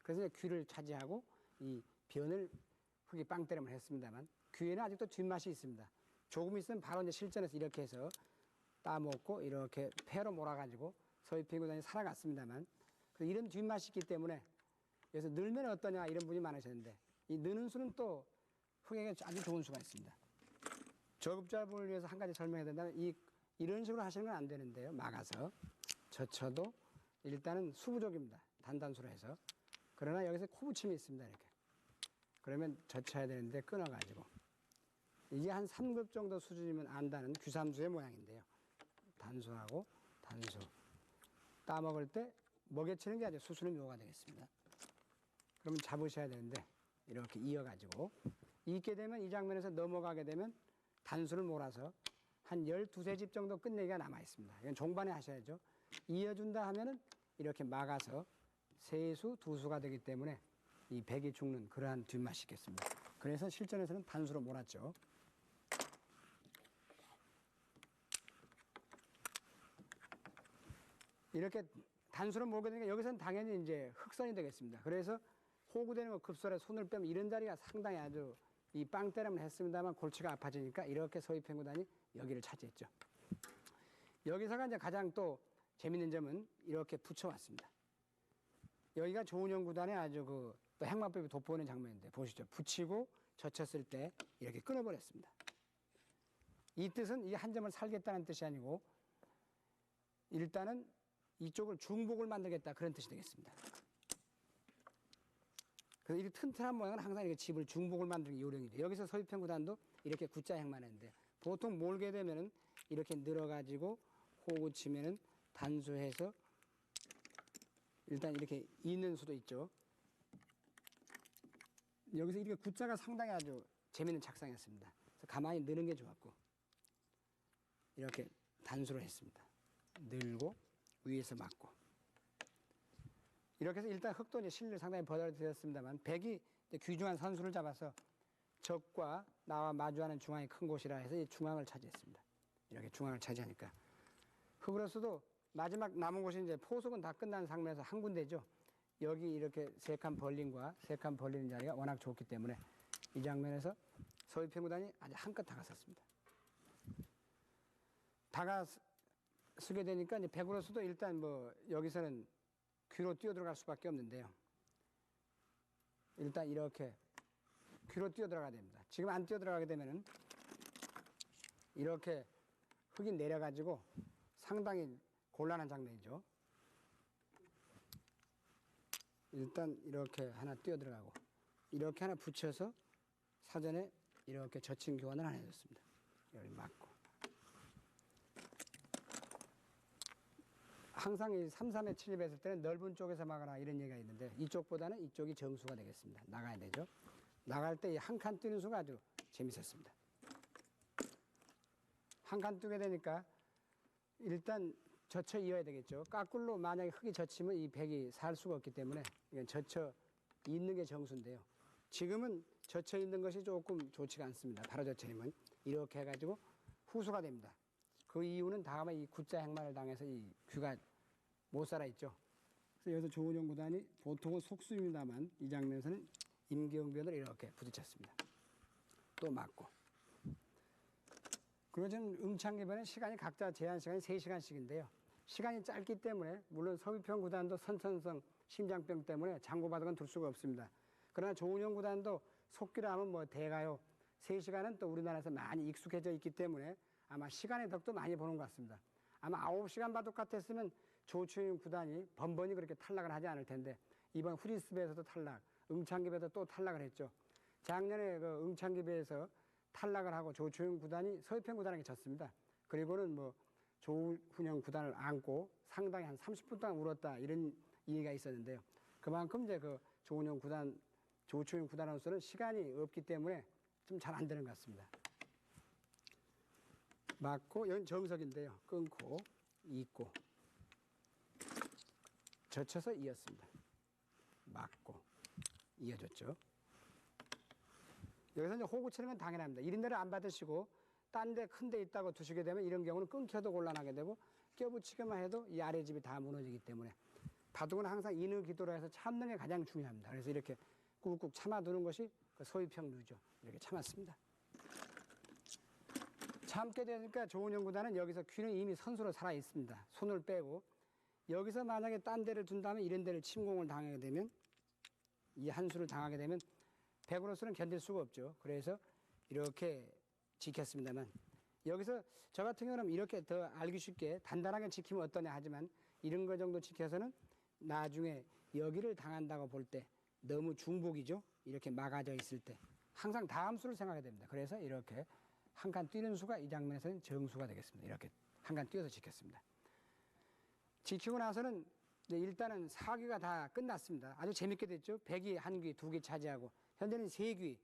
그래서 이제 귀를 차지하고 이 변을 흙이 빵 때리면 했습니다만 귀에는 아직도 뒷맛이 있습니다. 조금 있으면 바로 이제 실전에서 이렇게 해서 따먹고 이렇게 폐로 몰아가지고 서희평 구단이 살아갔습니다만 이런 뒷맛이 있기 때문에 그래서 늘면 어떠냐 이런 분이 많으셨는데 이 느는 수는 또 흙에게 아주 좋은 수가 있습니다. 저급자분을 위해서 한 가지 설명해야 된다면 이런 식으로 하시는 건 안 되는데요. 막아서 젖혀도 일단은 수부족입니다. 단단수로 해서. 그러나 여기서 코붙임이 있습니다. 이렇게. 그러면 젖혀야 되는데 끊어가지고 이게 한 3급 정도 수준이면 안다는 귀삼수의 모양인데요. 단수하고 단수. 따먹을 때 먹여치는 게 아주 수순의 묘가 되겠습니다. 그러면 잡으셔야 되는데 이렇게 이어가지고 있게 되면 이 장면에서 넘어가게 되면 단수를 몰아서 한 12집 정도 끝내기가 남아 있습니다. 이건 종반에 하셔야죠. 이어준다 하면은 이렇게 막아서 3수, 2수가 되기 때문에 이 백이 죽는 그러한 뒷맛이 있겠습니다. 그래서 실전에서는 단수로 몰았죠. 이렇게 단수로 몰게 되니까 여기서는 당연히 이제 흑선이 되겠습니다. 그래서 호구되는 거 급설에 손을 빼면 이런 자리가 상당히 아주 이 빵 때리면 했습니다만 골치가 아파지니까 이렇게 서희평 구단이 여기를 차지했죠. 여기서가 이제 가장 또 재밌는 점은 이렇게 붙여왔습니다. 여기가 조은영 구단의 아주 또 행마법이 돋보이는 장면인데 보시죠. 붙이고 젖혔을 때 이렇게 끊어버렸습니다. 이 뜻은 이 한 점을 살겠다는 뜻이 아니고 일단은 이쪽을 중복을 만들겠다 그런 뜻이 되겠습니다. 그래서 이 튼튼한 모양은 항상 이렇게 집을 중복을 만드는 게 요령이죠. 여기서 서희평 구단도 이렇게 구자 행만 했는데 보통 몰게 되면은 이렇게 늘어가지고 호구 치면은 단수해서 일단 이렇게 있는 수도 있죠. 여기서 이렇게 구자가 상당히 아주 재밌는 착상이었습니다. 그래서 가만히 느는 게 좋았고 이렇게 단수를 했습니다. 늘고 위에서 맞고 이렇게 해서 일단 흙도 이제 실을 상당히 버려졌습니다만 백이 귀중한 선수를 잡아서 적과 나와 마주하는 중앙이 큰 곳이라 해서 이 중앙을 차지했습니다. 이렇게 중앙을 차지하니까 흙으로서도 마지막 남은 곳이 이제 포석은 다 끝난 상면에서 한 군데죠. 여기 이렇게 3칸 벌림과 3칸 벌리는 자리가 워낙 좋기 때문에 이 장면에서 서희평 구단이 아주 한껏 다가섰습니다. 다가서게 되니까 이제 백으로서도 일단 뭐 여기서는 귀로 뛰어들어갈 수밖에 없는데요. 일단 이렇게 귀로 뛰어들어가야 됩니다. 지금 안 뛰어들어가게 되면은 이렇게 흙이 내려가지고 상당히 곤란한 장면이죠. 일단 이렇게 하나 뛰어 들어가고 이렇게 하나 붙여서 사전에 이렇게 젖힌 교환을 하나 해줬습니다. 여기 맞고. 항상 이 3-3에 침입했을 때는 넓은 쪽에서 막아라 이런 얘기가 있는데 이쪽보다는 이쪽이 정수가 되겠습니다. 나가야 되죠. 나갈 때 이 한 칸 뛰는 수가 아주 재밌었습니다. 한 칸 뛰게 되니까 일단 젖혀 이어야 되겠죠. 까꿀로 만약에 흙이 젖히면 이 백이 살 수가 없기 때문에 이건 젖혀 있는 게 정수인데요. 지금은 젖혀 있는 것이 조금 좋지가 않습니다. 바로 젖혀 있으면 이렇게 해가지고 후수가 됩니다. 그 이유는 다음에 이 굿자 행마를 당해서 이 귀가 못 살아 있죠. 그래서 여기서 조은영 구단이 보통은 속수입니다만 이 장면에서는 임경변을 이렇게 부딪혔습니다. 또 맞고. 그리고 지금 응창기변은 시간이 각자 제한 시간이 3시간씩인데요. 시간이 짧기 때문에 물론 서귀평 구단도 선천성 심장병 때문에 장고바닥은 둘 수가 없습니다. 그러나 조은영 구단도 속기로 하면 뭐 대가요. 3시간은 또 우리나라에서 많이 익숙해져 있기 때문에 아마 시간의 덕도 많이 보는 것 같습니다. 아마 9시간 바둑 같았으면 조춘영 구단이 번번이 그렇게 탈락을 하지 않을 텐데 이번 후리스배에서도 탈락, 응창기배에서 또 탈락을 했죠. 작년에 그 응창기배에서 탈락을 하고 조춘영 구단이 서귀평 구단에게 졌습니다. 그리고는 뭐 조훈영 구단을 안고 상당히 한 30분 동안 울었다 이런 얘기가 있었는데요. 그만큼 이제 그 조훈영 구단, 조춘영 구단으로서는 시간이 없기 때문에 좀 잘 안 되는 것 같습니다. 맞고 여긴 정석인데요. 끊고 잇고 젖혀서 이었습니다. 맞고 이어줬죠. 여기서 이제 호구 치는 건 당연합니다. 1인대를 안 받으시고 딴 데 큰 데 있다고 두시게 되면 이런 경우는 끊겨도 곤란하게 되고 껴붙이기만 해도 이 아래집이 다 무너지기 때문에 바둑은 항상 인의 기도로 해서 참는 게 가장 중요합니다. 그래서 이렇게 꾹꾹 참아두는 것이 그 서휘평 루죠. 이렇게 참았습니다. 참게 되니까 조은영 구단은 여기서 귀는 이미 선수로 살아 있습니다. 손을 빼고 여기서 만약에 딴 데를 둔다면 이런 데를 침공을 당하게 되면 이 한 수를 당하게 되면 백으로서는 견딜 수가 없죠. 그래서 이렇게 지켰습니다만 여기서 저 같은 경우는 이렇게 더 알기 쉽게 단단하게 지키면 어떠냐 하지만 이런 거 정도 지켜서는 나중에 여기를 당한다고 볼 때 너무 중복이죠. 이렇게 막아져 있을 때 항상 다음 수를 생각해야 됩니다. 그래서 이렇게 한 칸 뛰는 수가 이 장면에서는 정수가 되겠습니다. 이렇게 한 칸 뛰어서 지켰습니다. 지키고 나서는 일단은 4귀가 다 끝났습니다. 아주 재밌게 됐죠. 백이 1귀, 2귀 차지하고 현재는 3귀,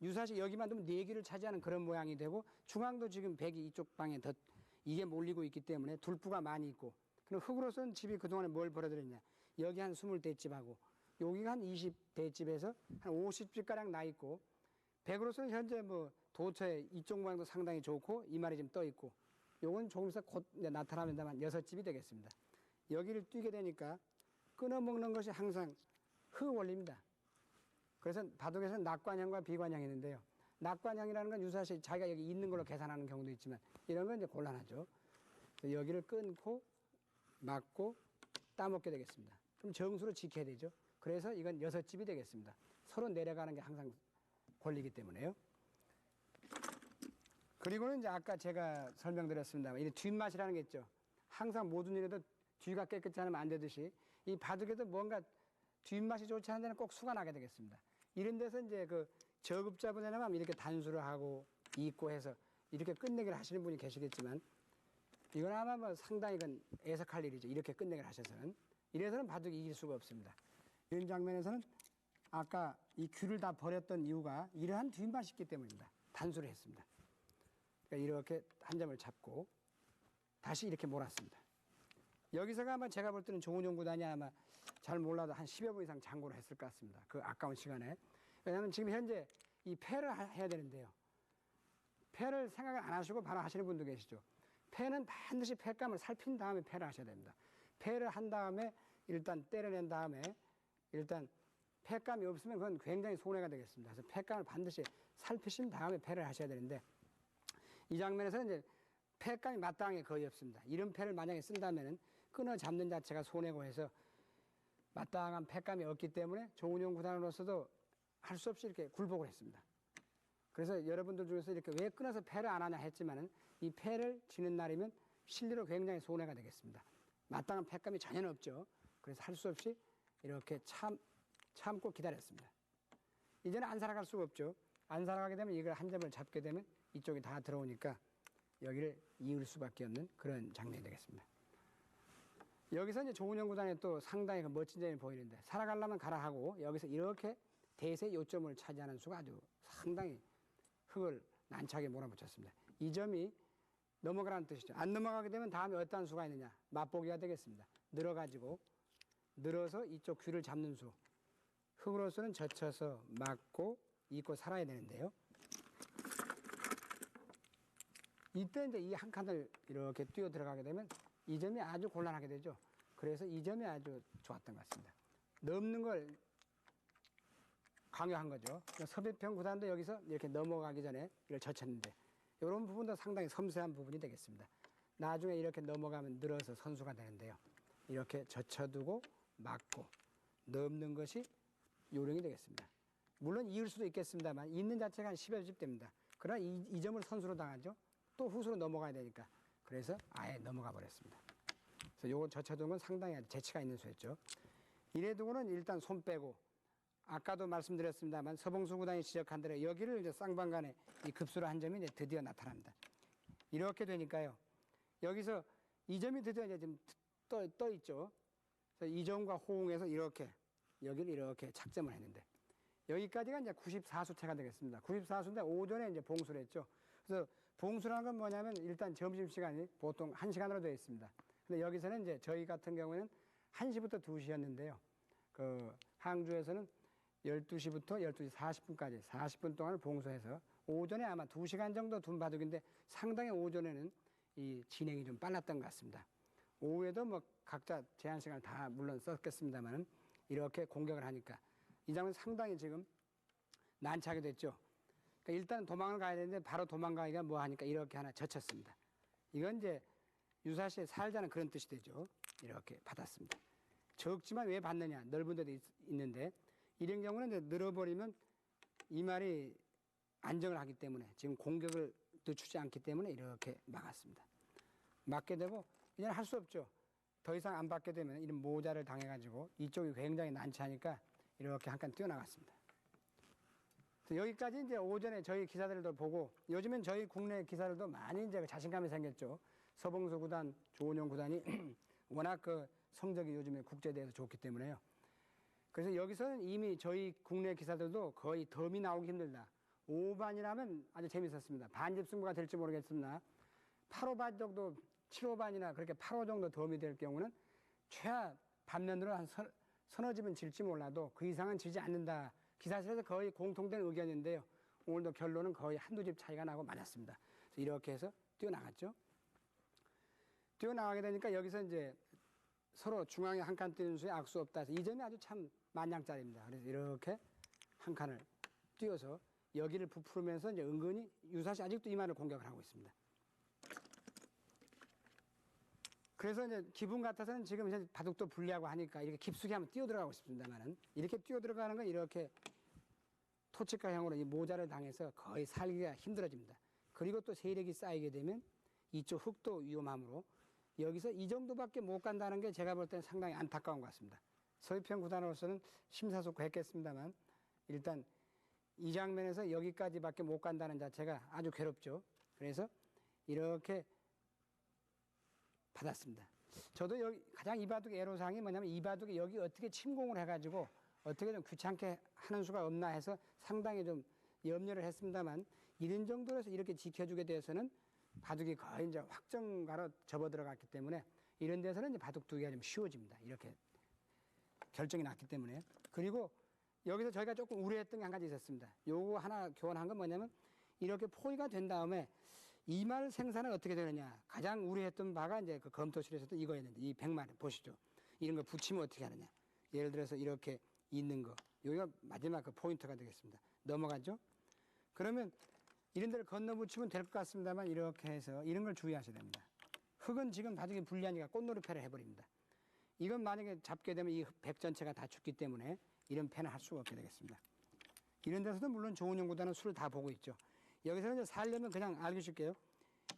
유사시 여기만 두면 4귀를 차지하는 그런 모양이 되고 중앙도 지금 백이 이쪽 방에 더 이게 몰리고 있기 때문에 둘부가 많이 있고 그럼 흙으로서는 집이 그동안에 뭘 벌어들였냐. 여기 한 20대집하고 여기가 한 20대집에서 한 50집가량 나 있고 백으로서는 현재 뭐 도처에 이쪽 모양도 상당히 좋고 이말이 좀 떠 있고 요건 조금 있어 곧 나타납니다만 6집이 되겠습니다. 여기를 뛰게 되니까 끊어먹는 것이 항상 흙 원리입니다. 그래서 바둑에서는 낙관형과 비관형이 있는데요. 낙관형이라는 건 유사시 자기가 여기 있는 걸로 계산하는 경우도 있지만 이런 건 이제 곤란하죠. 여기를 끊고 막고 따먹게 되겠습니다. 그럼 정수로 지켜야 되죠. 그래서 이건 6집이 되겠습니다. 서로 내려가는 게 항상 권리이기 때문에요. 그리고는 이제 아까 제가 설명드렸습니다만 이 뒷맛이라는 게 있죠. 항상 모든 일에도 뒤가 깨끗지 않으면 안 되듯이 이 바둑에도 뭔가 뒷맛이 좋지 않은 데는 꼭 수가 나게 되겠습니다. 이런 데서 이제 그 저급자분에만 이렇게 단수를 하고 잇고 해서 이렇게 끝내기를 하시는 분이 계시겠지만 이건 아마 뭐 상당히 이건 애석할 일이죠. 이렇게 끝내기를 하셔서는. 이래서는 바둑이 이길 수가 없습니다. 이런 장면에서는 아까 이 귀를 다 버렸던 이유가 이러한 뒷맛이 있기 때문입니다. 단수를 했습니다. 그러니까 이렇게 한 점을 잡고 다시 이렇게 몰았습니다. 여기서가 아마 제가 볼 때는 조은영 구단이 아마 잘 몰라도 한 10여 분 이상 장고를 했을 것 같습니다. 그 아까운 시간에. 왜냐하면 지금 현재 이 패를 해야 되는데요. 패를 생각을 안 하시고 바로 하시는 분도 계시죠. 패는 반드시 패감을 살핀 다음에 패를 하셔야 됩니다. 패를 한 다음에 일단 때려낸 다음에 일단 패감이 없으면 그건 굉장히 손해가 되겠습니다. 그래서 패감을 반드시 살피신 다음에 패를 하셔야 되는데 이 장면에서는 이제 패감이 마땅한 게 거의 없습니다. 이런 패를 만약에 쓴다면은 끊어 잡는 자체가 손해고 해서 마땅한 패감이 없기 때문에 조은영 구단으로서도 할 수 없이 이렇게 굴복을 했습니다. 그래서 여러분들 중에서 이렇게 왜 끊어서 패를 안 하냐 했지만은 이 패를 지는 날이면 실리로 굉장히 손해가 되겠습니다. 마땅한 패감이 전혀 없죠. 그래서 할 수 없이 이렇게 참고 기다렸습니다. 이제는 안 살아갈 수가 없죠. 안 살아가게 되면 이걸 한 점을 잡게 되면 이쪽이 다 들어오니까 여기를 이을 수밖에 없는 그런 장면이 되겠습니다. 여기서 이제 조은영 구단의 또 상당히 그 멋진 점이 보이는데 살아가려면 가라 하고 여기서 이렇게 대세 요점을 차지하는 수가 아주 상당히 흙을 난처하게 몰아붙였습니다. 이 점이 넘어가라는 뜻이죠. 안 넘어가게 되면 다음에 어떠한 수가 있느냐. 맛보기가 되겠습니다. 늘어서 이쪽 귀를 잡는 수. 흙으로서는 젖혀서 막고 잊고 살아야 되는데요. 이때 이제 이 한 칸을 이렇게 뛰어 들어가게 되면 이 점이 아주 곤란하게 되죠. 그래서 이 점이 아주 좋았던 것 같습니다. 넘는 걸 강요한 거죠. 그러니까 서비평 구단도 여기서 이렇게 넘어가기 전에 이걸 젖혔는데 이런 부분도 상당히 섬세한 부분이 되겠습니다. 나중에 이렇게 넘어가면 늘어서 선수가 되는데요. 이렇게 젖혀두고 막고 넘는 것이 요령이 되겠습니다. 물론 이을 수도 있겠습니다만 있는 자체가 한 10여 집 됩니다. 그러나 이 점을 선수로 당하죠. 또 후수로 넘어가야 되니까 그래서 아예 넘어가 버렸습니다. 그래서 요걸 젖혀둔 건 상당히 재치가 있는 수였죠. 이래두고는 일단 손 빼고 아까도 말씀드렸습니다만 서봉수 구단이 지적한 대로 여기를 이제 쌍방간에 이 급수로 한 점이 이제 드디어 나타납니다. 이렇게 되니까요. 여기서 이 점이 드디어 이제 지금 떠 있죠. 그래서 이 점과 호응해서 이렇게 여기를 이렇게 착점을 했는데 여기까지가 이제 94수체가 되겠습니다. 94수인데 오전에 이제 봉수를 했죠. 그래서 봉수라는 건 뭐냐면 일단 점심시간이 보통 1시간으로 되어 있습니다. 근데 여기서는 이제 저희 같은 경우에는 1시부터 2시였는데요. 그 항주에서는 12시부터 12시 40분까지 40분 동안을 봉수해서 오전에 아마 2시간 정도 둔 바둑인데 상당히 오전에는 이 진행이 좀 빨랐던 것 같습니다. 오후에도 뭐 각자 제한 시간을 다 물론 썼겠습니다만은 이렇게 공격을 하니까 이 장면 상당히 지금 난처하게 됐죠. 그러니까 일단 도망을 가야 되는데 바로 도망가기가 뭐 하니까 이렇게 하나 젖혔습니다. 이건 이제 유사시에 살자는 그런 뜻이 되죠. 이렇게 받았습니다. 적지만 왜 받느냐. 넓은 데도 있는데 이런 경우는 이제 늘어버리면 이 말이 안정을 하기 때문에 지금 공격을 늦추지 않기 때문에 이렇게 막았습니다. 막게 되고 이제 할 수 없죠. 더 이상 안 받게 되면 이런 모자를 당해가지고 이쪽이 굉장히 난처하니까 이렇게 한 칸 뛰어나갔습니다. 여기까지 이제 오전에 저희 기사들도 보고 요즘엔 저희 국내 기사들도 많이 이제 자신감이 생겼죠. 서봉수 구단, 조은영 구단이 워낙 그 성적이 요즘에 국제대회에서 좋기 때문에요. 그래서 여기서는 이미 저희 국내 기사들도 거의 덤이 나오기 힘들다. 5반이라면 아주 재밌었습니다. 반집 승부가 될지 모르겠습니다. 8호반 정도, 7호반이나 그렇게 8호 정도 덤이 될 경우는 최하 반면으로 한 서너 집은 질지 몰라도 그 이상은 지지 않는다. 기사실에서 거의 공통된 의견인데요. 오늘도 결론은 거의 한두 집 차이가 나고 맞았습니다. 그래서 이렇게 해서 뛰어나갔죠. 뛰어나가게 되니까 여기서 이제 서로 중앙에 한 칸 뛰는 수에 악수 없다 해서 이 점이 아주 참 만장짜리입니다. 그래서 이렇게 한 칸을 뛰어서 여기를 부풀면서 이제 은근히 유사시 아직도 이만을 공격을 하고 있습니다. 그래서 이제 기분 같아서는 지금 이제 바둑도 불리하고 하니까 이렇게 깊숙이 한번 뛰어 들어가고 싶습니다만은 이렇게 뛰어 들어가는 건 이렇게 토치카형으로 이 모자를 당해서 거의 살기가 힘들어집니다. 그리고 또 세력이 쌓이게 되면 이쪽 흙도 위험하므로 여기서 이 정도밖에 못 간다는 게 제가 볼 때는 상당히 안타까운 것 같습니다. 서귀평 구단으로서는 심사숙고했겠습니다만 일단 이 장면에서 여기까지밖에 못 간다는 자체가 아주 괴롭죠. 그래서 이렇게 받았습니다. 저도 여기 가장 이 바둑의 애로사항이 뭐냐면 이 바둑이 여기 어떻게 침공을 해가지고 어떻게 좀 귀찮게 하는 수가 없나 해서 상당히 좀 염려를 했습니다만 이런 정도로 해서 이렇게 지켜주게 돼서는 바둑이 거의 이제 확정가로 접어 들어갔기 때문에 이런 데서는 이제 바둑 두기가 좀 쉬워집니다. 이렇게 결정이 났기 때문에. 그리고 여기서 저희가 조금 우려했던 게 한 가지 있었습니다. 요거 하나 교환한 건 뭐냐면 이렇게 포위가 된 다음에 이말 생산은 어떻게 되느냐. 가장 우려했던 바가 이제 그 검토실에서도 이거였는데 이 100말 보시죠. 이런 거 붙이면 어떻게 하느냐. 예를 들어서 이렇게 있는 거. 여기가 마지막 그 포인트가 되겠습니다. 넘어가죠. 그러면 이런 데를 건너 붙이면 될 것 같습니다만 이렇게 해서 이런 걸 주의하셔야 됩니다. 흙은 지금 바둑이 불리하니까 꽃놀이 패를 해버립니다. 이건 만약에 잡게 되면 이 백 전체가 다 죽기 때문에 이런 패는 할 수가 없게 되겠습니다. 이런 데서도 물론 좋은 연구단은 술을 다 보고 있죠. 여기서 이제 살려면 그냥 알기 쉽게요.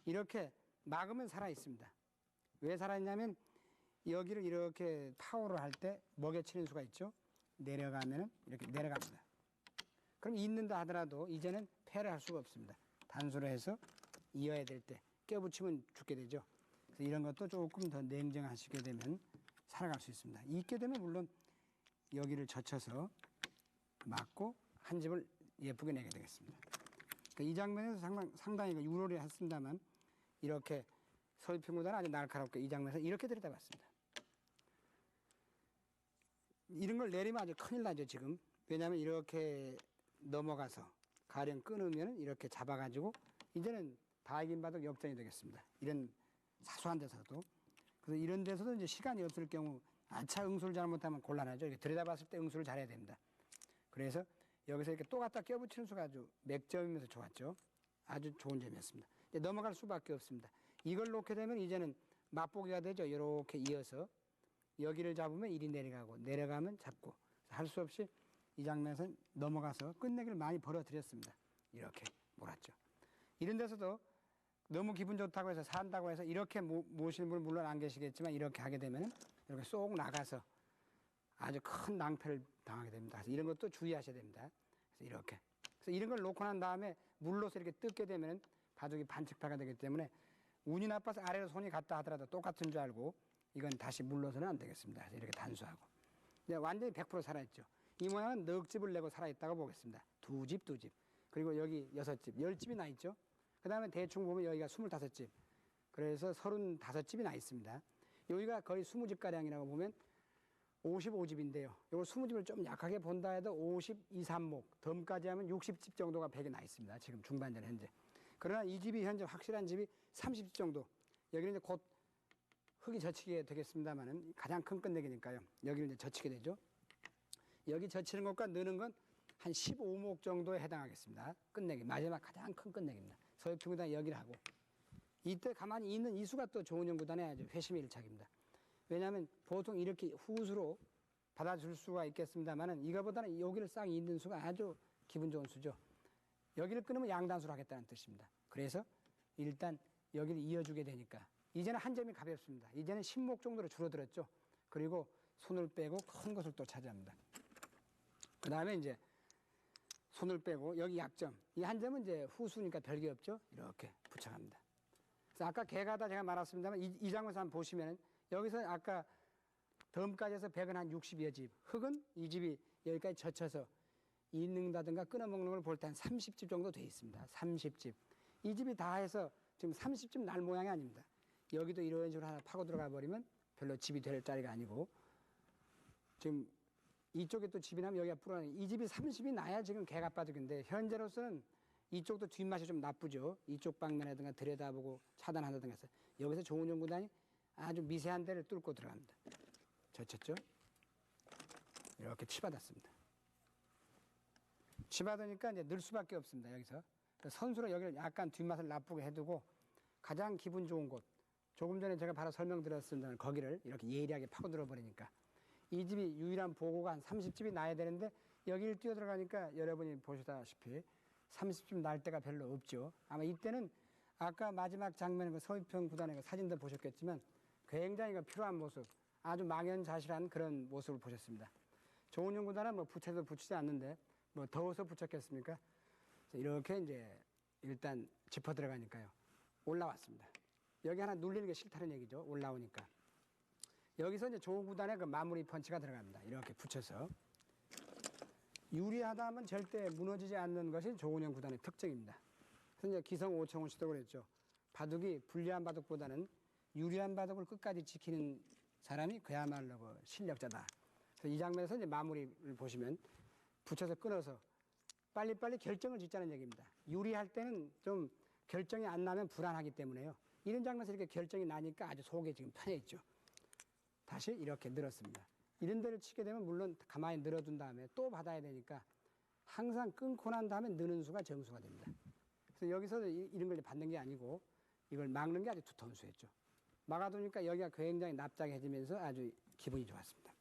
이렇게 막으면 살아 있습니다. 왜 살아 있냐면 여기를 이렇게 파워를 할 때 먹여치는 수가 있죠. 내려가면은 이렇게 내려갑니다. 그럼 있는다 하더라도 이제는 패를 할 수가 없습니다. 단수를 해서 이어야 될 때 껴붙이면 죽게 되죠. 그래서 이런 것도 조금 더 냉정하시게 되면 살아갈 수 있습니다. 있게 되면 물론 여기를 젖혀서 막고 한 집을 예쁘게 내게 되겠습니다. 그러니까 이 장면에서 상당히 유로를 했습니다만 이렇게 서귀평보다는 아주 날카롭게 이 장면에서 이렇게 들여다봤습니다. 이런 걸 내리면 아주 큰일 나죠 지금. 왜냐하면 이렇게 넘어가서 가령 끊으면 이렇게 잡아가지고 이제는 다 이긴 바도 역전이 되겠습니다. 이런 사소한 데서도. 그래서 이런 데서도 이제 시간이 없을 경우 아차 응수를 잘못하면 곤란하죠. 이렇게 들여다봤을 때 응수를 잘해야 됩니다. 그래서 여기서 이렇게 또 갖다 껴붙이는 수가 아주 맥점이면서 좋았죠. 아주 좋은 점이었습니다. 이제 넘어갈 수밖에 없습니다. 이걸 놓게 되면 이제는 맛보기가 되죠. 이렇게 이어서 여기를 잡으면 이리 내려가고 내려가면 잡고 할 수 없이 이 장면에서 넘어가서 끝내기를 많이 벌어들였습니다. 이렇게 몰았죠. 이런 데서도 너무 기분 좋다고 해서 산다고 해서 이렇게 모시는 분은 물론 안 계시겠지만 이렇게 하게 되면 이렇게 쏙 나가서 아주 큰 낭패를 당하게 됩니다. 그래서 이런 것도 주의하셔야 됩니다. 그래서 이렇게. 그래서 이런 걸 놓고 난 다음에 물로서 이렇게 뜯게 되면 바둑이 반칙파가 되기 때문에 운이 나빠서 아래로 손이 갔다 하더라도 똑같은 줄 알고 이건 다시 물러서는 안 되겠습니다. 그래서 이렇게 단수하고. 이제 완전히 100% 살아있죠. 이 모양은 넉 집을 내고 살아있다고 보겠습니다. 두 집. 그리고 여기 6집, 10집이 나 있죠. 그 다음에 대충 보면 여기가 25집. 그래서 35집이 나 있습니다. 여기가 거의 20집가량이라고 보면 55집인데요. 이걸 20집을 좀 약하게 본다 해도 52, 3목, 덤까지 하면 60집 정도가 100에 나 있습니다. 지금 중반전 현재. 그러나 이 집이 현재 확실한 집이 30집 정도. 여기는 이제 곧 흙이 젖히게 되겠습니다만은 가장 큰 끝내기니까요. 여기를 이제 젖히게 되죠. 여기 젖히는 것과 넣는 건 한 15목 정도에 해당하겠습니다. 끝내기. 마지막 가장 큰 끝내기입니다. 서귀평구단이 여기를 하고. 이때 가만히 있는 이수가 또 조은영 구단의 아주 회심의 일착입니다. 왜냐하면 보통 이렇게 후수로 받아줄 수가 있겠습니다만은 이거보다는 여기를 싹 있는 수가 아주 기분 좋은 수죠. 여기를 끊으면 양단수로 하겠다는 뜻입니다. 그래서 일단 여기를 이어주게 되니까 이제는 한 점이 가볍습니다. 이제는 10목 정도로 줄어들었죠. 그리고 손을 빼고 큰 것을 또 차지합니다. 그 다음에 이제 손을 빼고 여기 약점. 이 한 점은 이제 후수니까 별게 없죠. 이렇게 붙여갑니다. 그래서 아까 개가다 제가 말했습니다만 이 장면에서 한번 보시면 여기서 아까 덤까지 해서 100은 한 60여 집. 흙은 이 집이 여기까지 젖혀서 있는다든가 끊어먹는 걸 볼 때 한 30집 정도 돼 있습니다. 30집. 이 집이 다 해서 지금 30집 날 모양이 아닙니다. 여기도 이런 식으로 하나 파고 들어가 버리면 별로 집이 될 자리가 아니고 지금 이쪽에 또 집이 나면 여기가 불안해. 이 집이 30이 나야 지금 개가바둑인데 현재로서는 이쪽도 뒷맛이 좀 나쁘죠. 이쪽 방면이라든가 들여다보고 차단한다든가 해서 여기서 조은영 구단이 아주 미세한 데를 뚫고 들어갑니다. 젖혔죠? 이렇게 치받았습니다. 치받으니까 이제 늘 수밖에 없습니다. 여기서 선수로 여기를 약간 뒷맛을 나쁘게 해두고 가장 기분 좋은 곳 조금 전에 제가 바로 설명드렸습니다. 거기를 이렇게 예리하게 파고들어 버리니까 이 집이 유일한 보고가 한 30집이 나야 되는데 여기를 뛰어들어가니까 여러분이 보시다시피 30집 날 때가 별로 없죠. 아마 이때는 아까 마지막 장면 그 서귀평 구단의 사진도 보셨겠지만 굉장히 필요한 모습 아주 망연자실한 그런 모습을 보셨습니다. 조은영 구단은 뭐 부채도 붙이지 않는데 뭐 더워서 붙였겠습니까? 이렇게 이제 일단 짚어 들어가니까요. 올라왔습니다. 여기 하나 눌리는 게 싫다는 얘기죠. 올라오니까. 여기서 이제 조 구단의 그 마무리 펀치가 들어갑니다. 이렇게 붙여서. 유리하다 하면 절대 무너지지 않는 것이 조은영 구단의 특징입니다. 그래서 이제 기성 오청훈 씨도 그랬죠. 바둑이 불리한 바둑보다는 유리한 바둑을 끝까지 지키는 사람이 그야말로 그 실력자다. 그래서 이 장면에서 이제 마무리를 보시면 붙여서 끊어서 빨리빨리 결정을 짓자는 얘기입니다. 유리할 때는 좀 결정이 안 나면 불안하기 때문에요. 이런 장면에서 이렇게 결정이 나니까 아주 속에 지금 편해 있죠. 다시 이렇게 늘었습니다. 이런 데를 치게 되면 물론 가만히 늘어둔 다음에 또 받아야 되니까 항상 끊고 난 다음에 느는 수가 정수가 됩니다. 그래서 여기서 이런 걸 받는 게 아니고 이걸 막는 게 아주 두터운 수였죠. 막아두니까 여기가 굉장히 납작해지면서 아주 기분이 좋았습니다.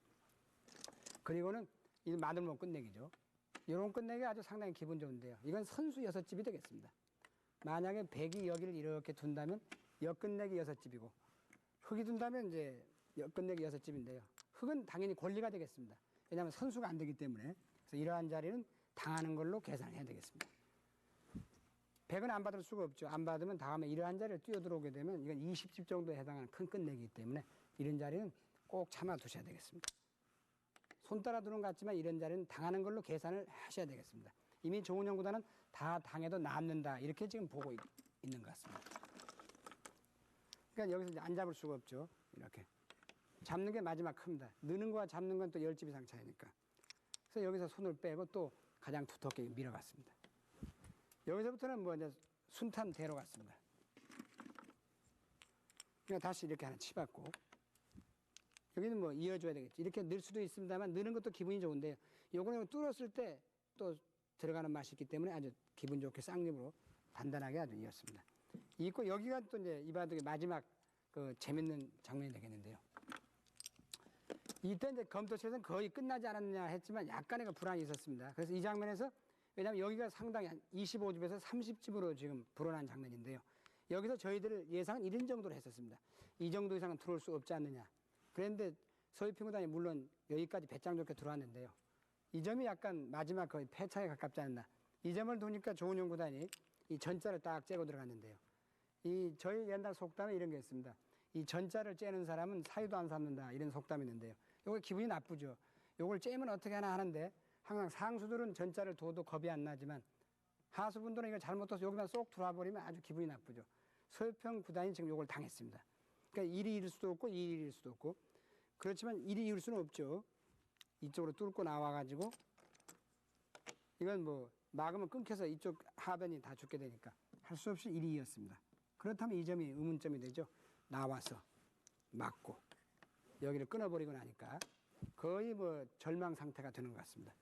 그리고는 이 마늘목 끝내기죠. 이런 끝내기 아주 상당히 기분 좋은데요. 이건 선수 6집이 되겠습니다. 만약에 백이 여기를 이렇게 둔다면 역끝내기 6집이고 흑이 둔다면 이제 역끝내기 6집인데요. 흑은 당연히 권리가 되겠습니다. 왜냐하면 선수가 안 되기 때문에. 그래서 이러한 자리는 당하는 걸로 계산을 해야 되겠습니다. 백은 안 받을 수가 없죠. 안 받으면 다음에 이러한 자리를 뛰어들어오게 되면 이건 20집 정도에 해당하는 큰 끝내기이기 때문에 이런 자리는 꼭 참아 두셔야 되겠습니다. 손 따라 두는 것 같지만 이런 자리는 당하는 걸로 계산을 하셔야 되겠습니다. 이미 조은영 구단은 다 당해도 남는다 이렇게 지금 보고 있는 것 같습니다. 그러니까 여기서 이제 안 잡을 수가 없죠. 이렇게 잡는 게 마지막 큽니다. 느는 거와 잡는 건 또 10집 이상 차이니까. 그래서 여기서 손을 빼고 또 가장 두텁게 밀어갔습니다. 여기서부터는 뭐 이제 순탄대로 갔습니다. 그러니까 다시 이렇게 하나 치받고 여기는 뭐 이어줘야 되겠죠. 이렇게 늘 수도 있습니다만 느는 것도 기분이 좋은데요. 요거는 뚫었을 때 또 들어가는 맛이 있기 때문에 아주 기분 좋게 쌍립으로 단단하게 아주 이었습니다. 있고 여기가 또 이제 이 바둑의 마지막 그 재밌는 장면이 되겠는데요. 이때 이제 검도체에서는 거의 끝나지 않았느냐 했지만 약간의 그 불안이 있었습니다. 그래서 이 장면에서 왜냐하면 여기가 상당히 한 25집에서 30집으로 지금 불어난 장면인데요. 여기서 저희들 예상은 1인 정도로 했었습니다. 이 정도 이상은 들어올 수 없지 않느냐. 그런데 서희평 구단이 물론 여기까지 배짱 좋게 들어왔는데요. 이 점이 약간 마지막 거의 패차에 가깝지 않나. 이 점을 두니까 조은영 구단이 이 전자를 딱 째고 들어갔는데요. 이 저희 옛날 속담에 이런 게 있습니다. 이 전자를 째는 사람은 사유도 안 삼는다 이런 속담이 있는데요. 요거 기분이 나쁘죠. 요걸 째면 어떻게 하나 하는데 항상 상수들은 전자를 둬도 겁이 안 나지만 하수분들은 이걸 잘못 둬서 여기만 쏙 들어와 버리면 아주 기분이 나쁘죠. 서희평 구단이 지금 요걸 당했습니다. 그러니까 1이 일 수도 없고 2이 일 수도 없고 그렇지만 1이 이을 수는 없죠. 이쪽으로 뚫고 나와가지고 이건 뭐 막으면 끊겨서 이쪽 하변이 다 죽게 되니까 할 수 없이 1이 이었습니다. 그렇다면 이 점이 의문점이 되죠. 나와서 막고 여기를 끊어버리고 나니까 거의 뭐 절망 상태가 되는 것 같습니다.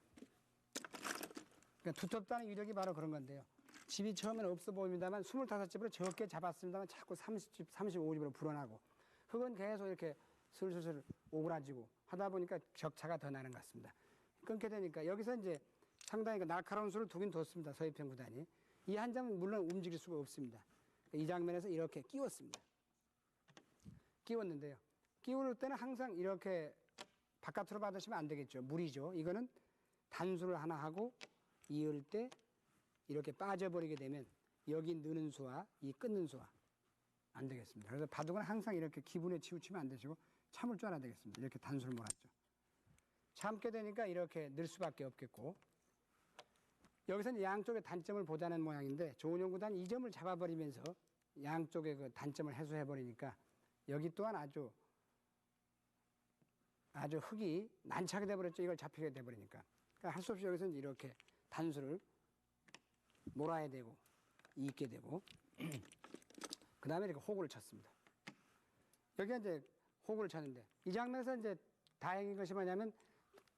그러니까 두텁다는 위력이 바로 그런 건데요. 집이 처음에는 없어 보입니다만 25집으로 적게 잡았습니다만 자꾸 30집, 35집으로 불어나고 흙은 계속 이렇게 슬슬슬 오그라지고 하다 보니까 격차가 더 나는 것 같습니다. 끊게 되니까 여기서 이제 상당히 그 날카로운 수를 두긴 뒀습니다. 서희평 구단이. 이 한 점은 물론 움직일 수가 없습니다. 이 장면에서 이렇게 끼웠습니다. 끼웠는데요. 끼울 때는 항상 이렇게 바깥으로 받으시면 안 되겠죠. 무리죠. 이거는 단수를 하나 하고 이을 때 이렇게 빠져버리게 되면 여기 느는 수와 이 끊는 수와 안 되겠습니다. 그래서 바둑은 항상 이렇게 기분에 치우치면 안 되시고 참을 줄 알아야 되겠습니다. 이렇게 단수를 몰았죠. 참게 되니까 이렇게 늘 수밖에 없겠고 여기서는 양쪽의 단점을 보자는 모양인데 조은영 구단 이 점을 잡아버리면서 양쪽의 그 단점을 해소해버리니까 여기 또한 아주 흙이 난처하게 돼버렸죠. 이걸 잡히게 돼버리니까. 그러니까 할 수 없이 여기서는 이렇게 단수를 몰아야 되고 잇게 되고 그 다음에 이렇게 호구를 쳤습니다. 여기가 이제 호구를 쳤는데 이 장면에서 이제 다행인 것이 뭐냐면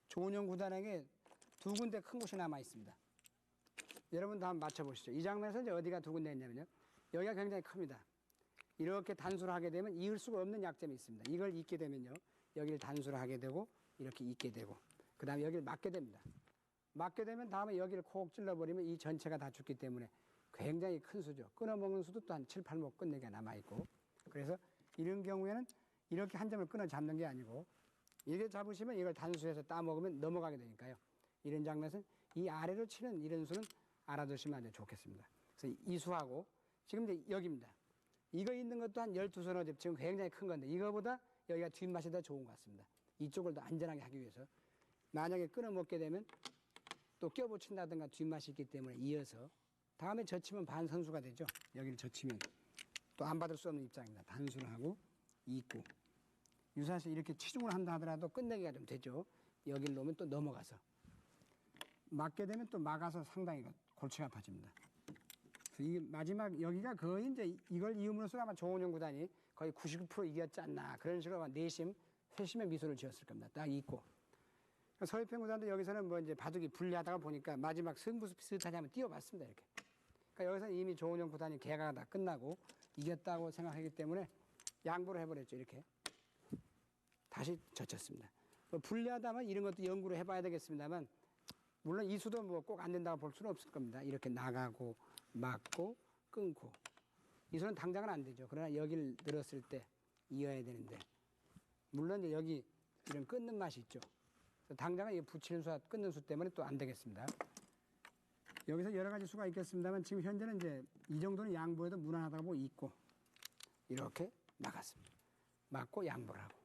조은영 구단에게 두 군데 큰 곳이 남아 있습니다. 여러분도 한번 맞춰보시죠. 이 장면에서 이제 어디가 두 군데 있냐면요. 여기가 굉장히 큽니다. 이렇게 단수를 하게 되면 이을 수가 없는 약점이 있습니다. 이걸 잇게 되면요. 여기를 단수를 하게 되고 이렇게 잇게 되고 그 다음에 여기를 맞게 됩니다. 맞게 되면 다음에 여기를 콕 찔러버리면 이 전체가 다 죽기 때문에 굉장히 큰 수죠. 끊어먹는 수도 또 한 7, 8목 끝내기가 남아있고 그래서 이런 경우에는 이렇게 한 점을 끊어 잡는 게 아니고 이렇게 잡으시면 이걸 단수해서 따먹으면 넘어가게 되니까요. 이런 장면에서는 이 아래로 치는 이런 수는 알아두시면 아주 좋겠습니다. 그래서 이 수하고 지금 이제 여기입니다. 이거 있는 것도 한 12서너 집 지금 굉장히 큰 건데 이거보다 여기가 뒷맛이 더 좋은 것 같습니다. 이쪽을 더 안전하게 하기 위해서 만약에 끊어먹게 되면 또 껴붙인다든가 뒷맛이 있기 때문에 이어서 다음에 젖히면 반선수가 되죠. 여기를 젖히면 또 안 받을 수 없는 입장입니다. 단수를 하고 잇고 유사시 이렇게 치중을 한다 하더라도 끝내기가 좀 되죠. 여기를 놓으면 또 넘어가서 맞게 되면 또 막아서 상당히 골치가 아파집니다. 이 마지막 여기가 거의 이제 이걸 이음으로써 아마 조은영 구단이 거의 99% 이겼지 않나 그런 식으로 아마 내심 회심의 미소를 지었을 겁니다. 딱 있고 서희평 구단도 여기서는 뭐 이제 바둑이 불리하다가 보니까 마지막 승부수 비슷하게 한번 띄워봤습니다. 이렇게. 그러니까 여기서 이미 조은영 구단이 개가가 다 끝나고 이겼다고 생각하기 때문에 양보를 해버렸죠. 이렇게 다시 젖혔습니다. 뭐 불리하다면 이런 것도 연구를 해봐야 되겠습니다만 물론 이 수도 뭐 꼭 안 된다고 볼 수는 없을 겁니다. 이렇게 나가고 막고 끊고 이 수는 당장은 안 되죠. 그러나 여기를 늘었을 때 이어야 되는데 물론 이제 여기 이런 끊는 맛이 있죠. 당장은 이 붙이는 수와 끊는 수 때문에 또 안 되겠습니다. 여기서 여러 가지 수가 있겠습니다만 지금 현재는 이제 이 정도는 양보해도 무난하다고 있고 이렇게 나갔습니다. 맞고 양보를 하고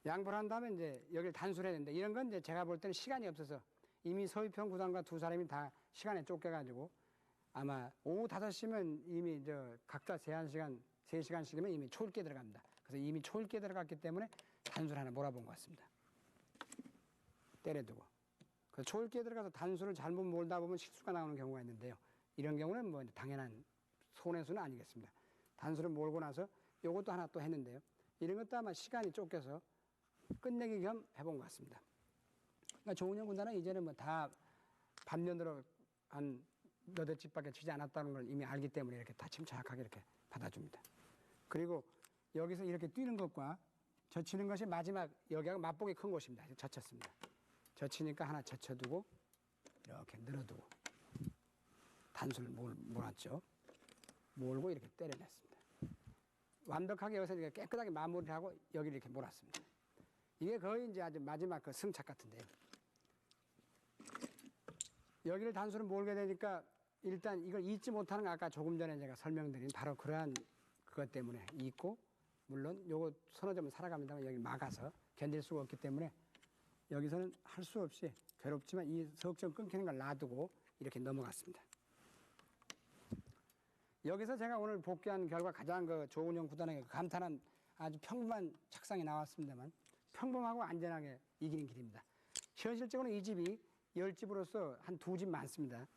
양보를 한 다음에 이제 여기를 단수를 해야 되는데 이런 건 이제 제가 볼 때는 시간이 없어서 이미 서희평 구단과 두 사람이 다 시간에 쫓겨가지고 아마 오후 5시면 이미 각자 제한 시간 3시간씩이면 이미 초읽기에 들어갑니다. 그래서 이미 초읽기에 들어갔기 때문에 단수를 하나 몰아본 것 같습니다. 때려두고. 그래서 초읽기에 들어가서 단수를 잘못 몰다 보면 실수가 나오는 경우가 있는데요. 이런 경우는 뭐 당연한 손해수는 아니겠습니다. 단수를 몰고 나서 요것도 하나 또 했는데요. 이런 것도 아마 시간이 쫓겨서 끝내기 겸 해본 것 같습니다. 그러니까 조은영 군단은 이제는 뭐 다 반년으로 한 너댓 집밖에 치지 않았다는 걸 이미 알기 때문에 이렇게 다 침착하게 이렇게 받아줍니다. 그리고 여기서 이렇게 뛰는 것과 젖히는 것이 마지막 여기하고 맛보기 큰 곳입니다. 젖혔습니다. 젖히니까 하나 젖혀두고 이렇게 늘어두고 단수를 몰았죠. 몰고 이렇게 때려냈습니다. 완벽하게 여기서 이렇게 깨끗하게 마무리를 하고 여기를 이렇게 몰았습니다. 이게 거의 이제 아주 마지막 그 승착 같은데요. 여기를 단수를 몰게 되니까 일단 이걸 잊지 못하는 거 아까 조금 전에 제가 설명드린 바로 그러한 그것 때문에 잊고 물론 요거 서너 점은 살아갑니다만 여기 막아서 견딜 수가 없기 때문에 여기서는 할 수 없이 괴롭지만 이 석점 끊기는 걸 놔두고 이렇게 넘어갔습니다. 여기서 제가 오늘 복귀한 결과 가장 그 조은영 구단에게 감탄한 아주 평범한 착상이 나왔습니다만 평범하고 안전하게 이기는 길입니다. 현실적으로 이 집이 10집으로서 한 2집 많습니다.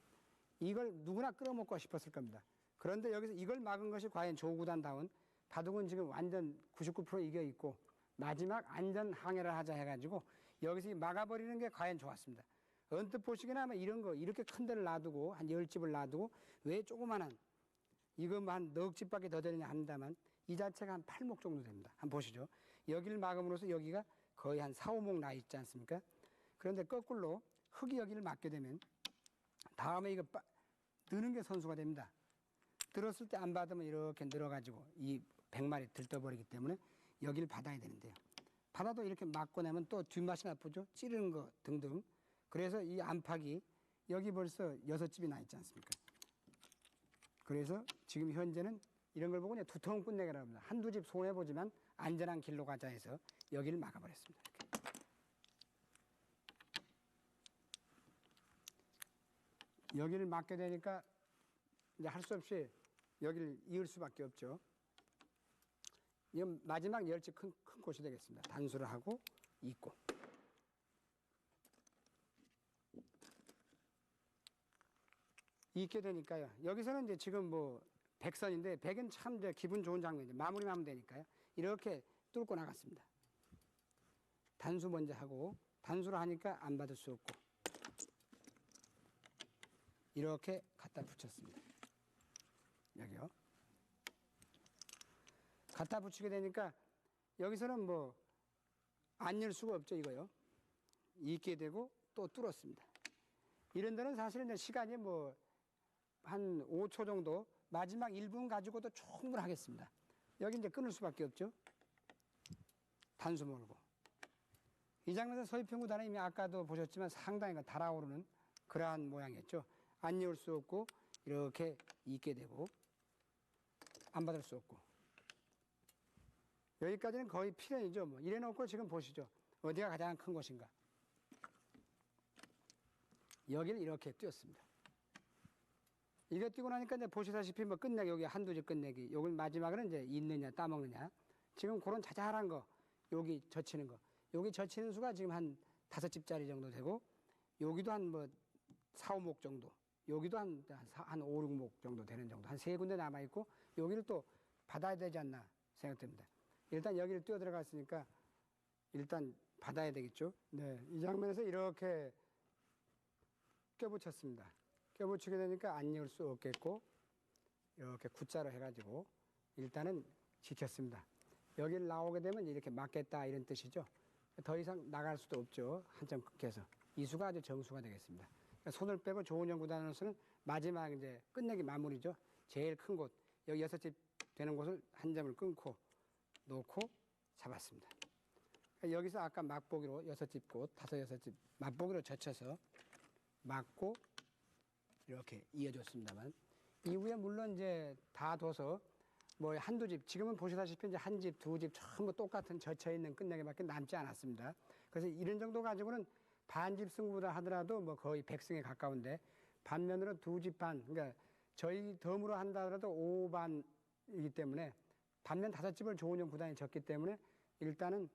이걸 누구나 끌어먹고 싶었을 겁니다. 그런데 여기서 이걸 막은 것이 과연 조구단다운 바둑은 지금 완전 99% 이겨 있고 마지막 안전 항해를 하자 해가지고 여기서 막아버리는 게 과연 좋았습니다. 언뜻 보시기나 아마 이런 거 이렇게 큰 데를 놔두고 한 10집을 놔두고 왜 조그만한 이거 한 넉 집밖에 더 되느냐 합니다만 이 자체가 한 8목 정도 됩니다. 한번 보시죠. 여기를 막음으로써 여기가 거의 한 4, 5목 나 있지 않습니까? 그런데 거꾸로 흙이 여기를 막게 되면 다음에 이거 드는 게 선수가 됩니다. 들었을 때 안 받으면 이렇게 늘어가지고 이 100마리 들떠버리기 때문에 여기를 받아야 되는데요. 받아도 이렇게 막고 나면 또 뒷맛이 나쁘죠. 찌르는 거 등등. 그래서 이 안팎이 여기 벌써 6집이 나 있지 않습니까? 그래서 지금 현재는 이런 걸 보고 그냥 두터운 끝내기라고 합니다. 한두 집 손해보지만 안전한 길로 가자 해서 여기를 막아버렸습니다. 이렇게. 여기를 막게 되니까 이제 할 수 없이 여기를 이을 수밖에 없죠. 이건 마지막 10집 큰 곳이 되겠습니다. 단수를 하고 잇고. 잇게 되니까요. 여기서는 이제 지금 뭐 백선인데 백은 참 이제 기분 좋은 장면이죠. 마무리만 하면 되니까요. 이렇게 뚫고 나갔습니다. 단수 먼저 하고 단수를 하니까 안 받을 수 없고 이렇게 갖다 붙였습니다. 여기요. 갖다 붙이게 되니까 여기서는 뭐 안 열 수가 없죠. 이거요. 잇게 되고 또 뚫었습니다. 이런 데는 사실은 이제 시간이 뭐 한 5초 정도 마지막 1분 가지고도 충분하겠습니다. 여기 이제 끊을 수밖에 없죠. 단수 몰고. 이 장면에서 서희평 구단은 이미 아까도 보셨지만 상당히 달아오르는 그러한 모양이었죠. 안 열 수 없고 이렇게 잇게 되고 안 받을 수 없고 여기까지는 거의 필연이죠. 뭐 이래 놓고 지금 보시죠. 어디가 가장 큰 곳인가. 여기를 이렇게 뛰었습니다. 이거 뛰고 나니까 이제 보시다시피 뭐 끝내기 여기 한두 집 끝내기 요걸 마지막으로는 이제 있느냐 따먹느냐 지금 그런 자잘한 거 여기 젖히는 거 여기 젖히는 수가 지금 한 5집짜리 정도 되고 여기도 한 뭐 4, 5목 정도 여기도 한 5, 6목 정도 되는 정도 한 3군데 남아있고 여기를 또 받아야 되지 않나 생각됩니다. 일단 여기를 뛰어 들어갔으니까 일단 받아야 되겠죠. 네, 이 장면에서 이렇게 껴붙였습니다. 껴붙이게 되니까 안 열 수 없겠고 이렇게 X자로 해가지고 일단은 지켰습니다. 여기를 나오게 되면 이렇게 막겠다 이런 뜻이죠. 더 이상 나갈 수도 없죠. 한참 끊겨서. 이 수가 아주 정수가 되겠습니다. 그러니까 손을 빼고 조은영 구단으로서는 마지막 이제 끝내기 마무리죠. 제일 큰 곳, 여기 6집 되는 곳을 한 점을 끊고 놓고 잡았습니다. 그러니까 여기서 아까 맛보기로 6집 곳, 5-6집 맛보기로 젖혀서 맞고 이렇게 이어줬습니다만 이후에 물론 이제 다 둬서 뭐 한두 집, 지금은 보시다시피 이제 한 집, 두 집 전부 똑같은 젖혀 있는 끝내기밖에 남지 않았습니다. 그래서 이런 정도 가지고는 반집 승부다 하더라도 뭐 거의 100승에 가까운데 반면으로 두 집 반, 그러니까 저희 덤으로 한다 하더라도 5반이기 때문에 반면 5집을 조은영 구단이 졌기 때문에 일단은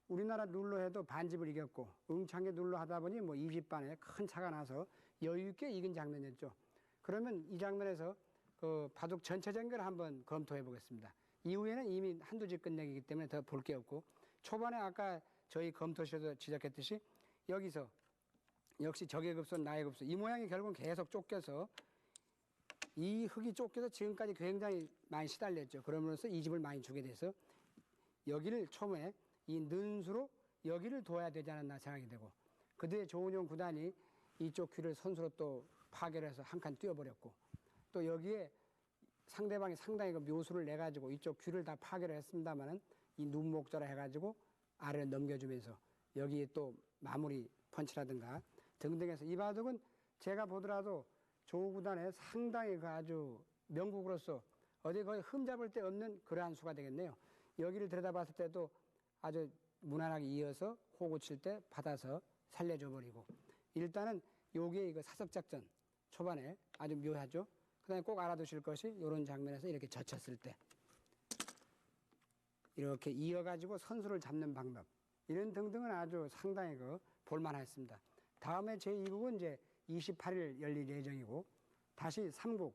우리나라 룰로 해도 반집을 이겼고 응창계 룰로 하다 보니 뭐 20집 반에 큰 차가 나서 여유 있게 이긴 장면이었죠. 그러면 이 장면에서 그 바둑 전체 전결을 한번 검토해 보겠습니다. 이후에는 이미 한두 집 끝내기이기 때문에 더 볼 게 없고 초반에 아까 저희 검토실에서 지적했듯이 여기서 역시 적의 급소 나의 급소 이 모양이 결국은 계속 쫓겨서 이 흙이 쫓겨서 지금까지 굉장히 많이 시달렸죠. 그러면서 이 집을 많이 주게 돼서 여기를 처음에 이 는수로 여기를 둬야 되지 않았나 생각이 되고 그 뒤에 조은영 구단이 이쪽 귀를 선수로 또 파괴를 해서 한 칸 뛰어버렸고 또 여기에 상대방이 상당히 그 묘수를 내가지고 이쪽 귀를 다 파괴를 했습니다만은 이 눈목자라 해가지고 아래를 넘겨주면서 여기에 또 마무리 펀치라든가 등등해서 이 바둑은 제가 보더라도 조 구단의 상당히 그 아주 명국으로서 어디 거의 흠잡을 데 없는 그러한 수가 되겠네요. 여기를 들여다봤을 때도 아주 무난하게 이어서 호구 칠 때 받아서 살려줘 버리고 일단은 요게 이거 사석작전 초반에 아주 묘하죠. 그 다음에 꼭 알아두실 것이 이런 장면에서 이렇게 젖혔을 때 이렇게 이어가지고 선수를 잡는 방법 이런 등등은 아주 상당히 그 볼만했습니다. 다음에 제2국은 이제 28일 열릴 예정이고 다시 3국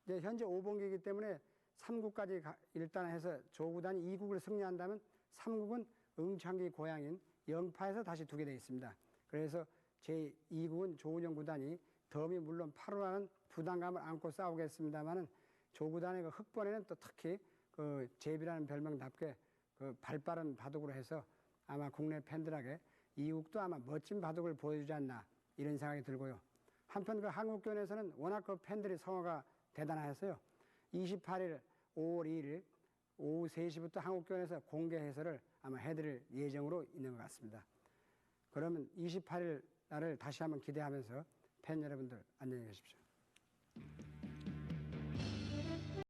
이제 현재 5번기이기 때문에 3국까지 일단 해서 조 구단이 2국을 승리한다면 3국은 응창기 고향인 영파에서 다시 두게 되어 있습니다. 그래서 제2국은 조은영 구단이 덤이 물론 8호라는 부담감을 안고 싸우겠습니다만은 조 구단의 그 흑번에는 또 특히 그 제비라는 별명답게 그 발빠른 바둑으로 해서 아마 국내 팬들에게 이국도 아마 멋진 바둑을 보여주지 않나 이런 생각이 들고요. 한편 그 한국견에서는 워낙 그 팬들이 성화가 대단하였어요. 28일 5월 2일 오후 3시부터 한국견에서 공개 해설을 아마 해드릴 예정으로 있는 것 같습니다. 그러면 28일 날을 다시 한번 기대하면서 팬 여러분들 안녕히 계십시오.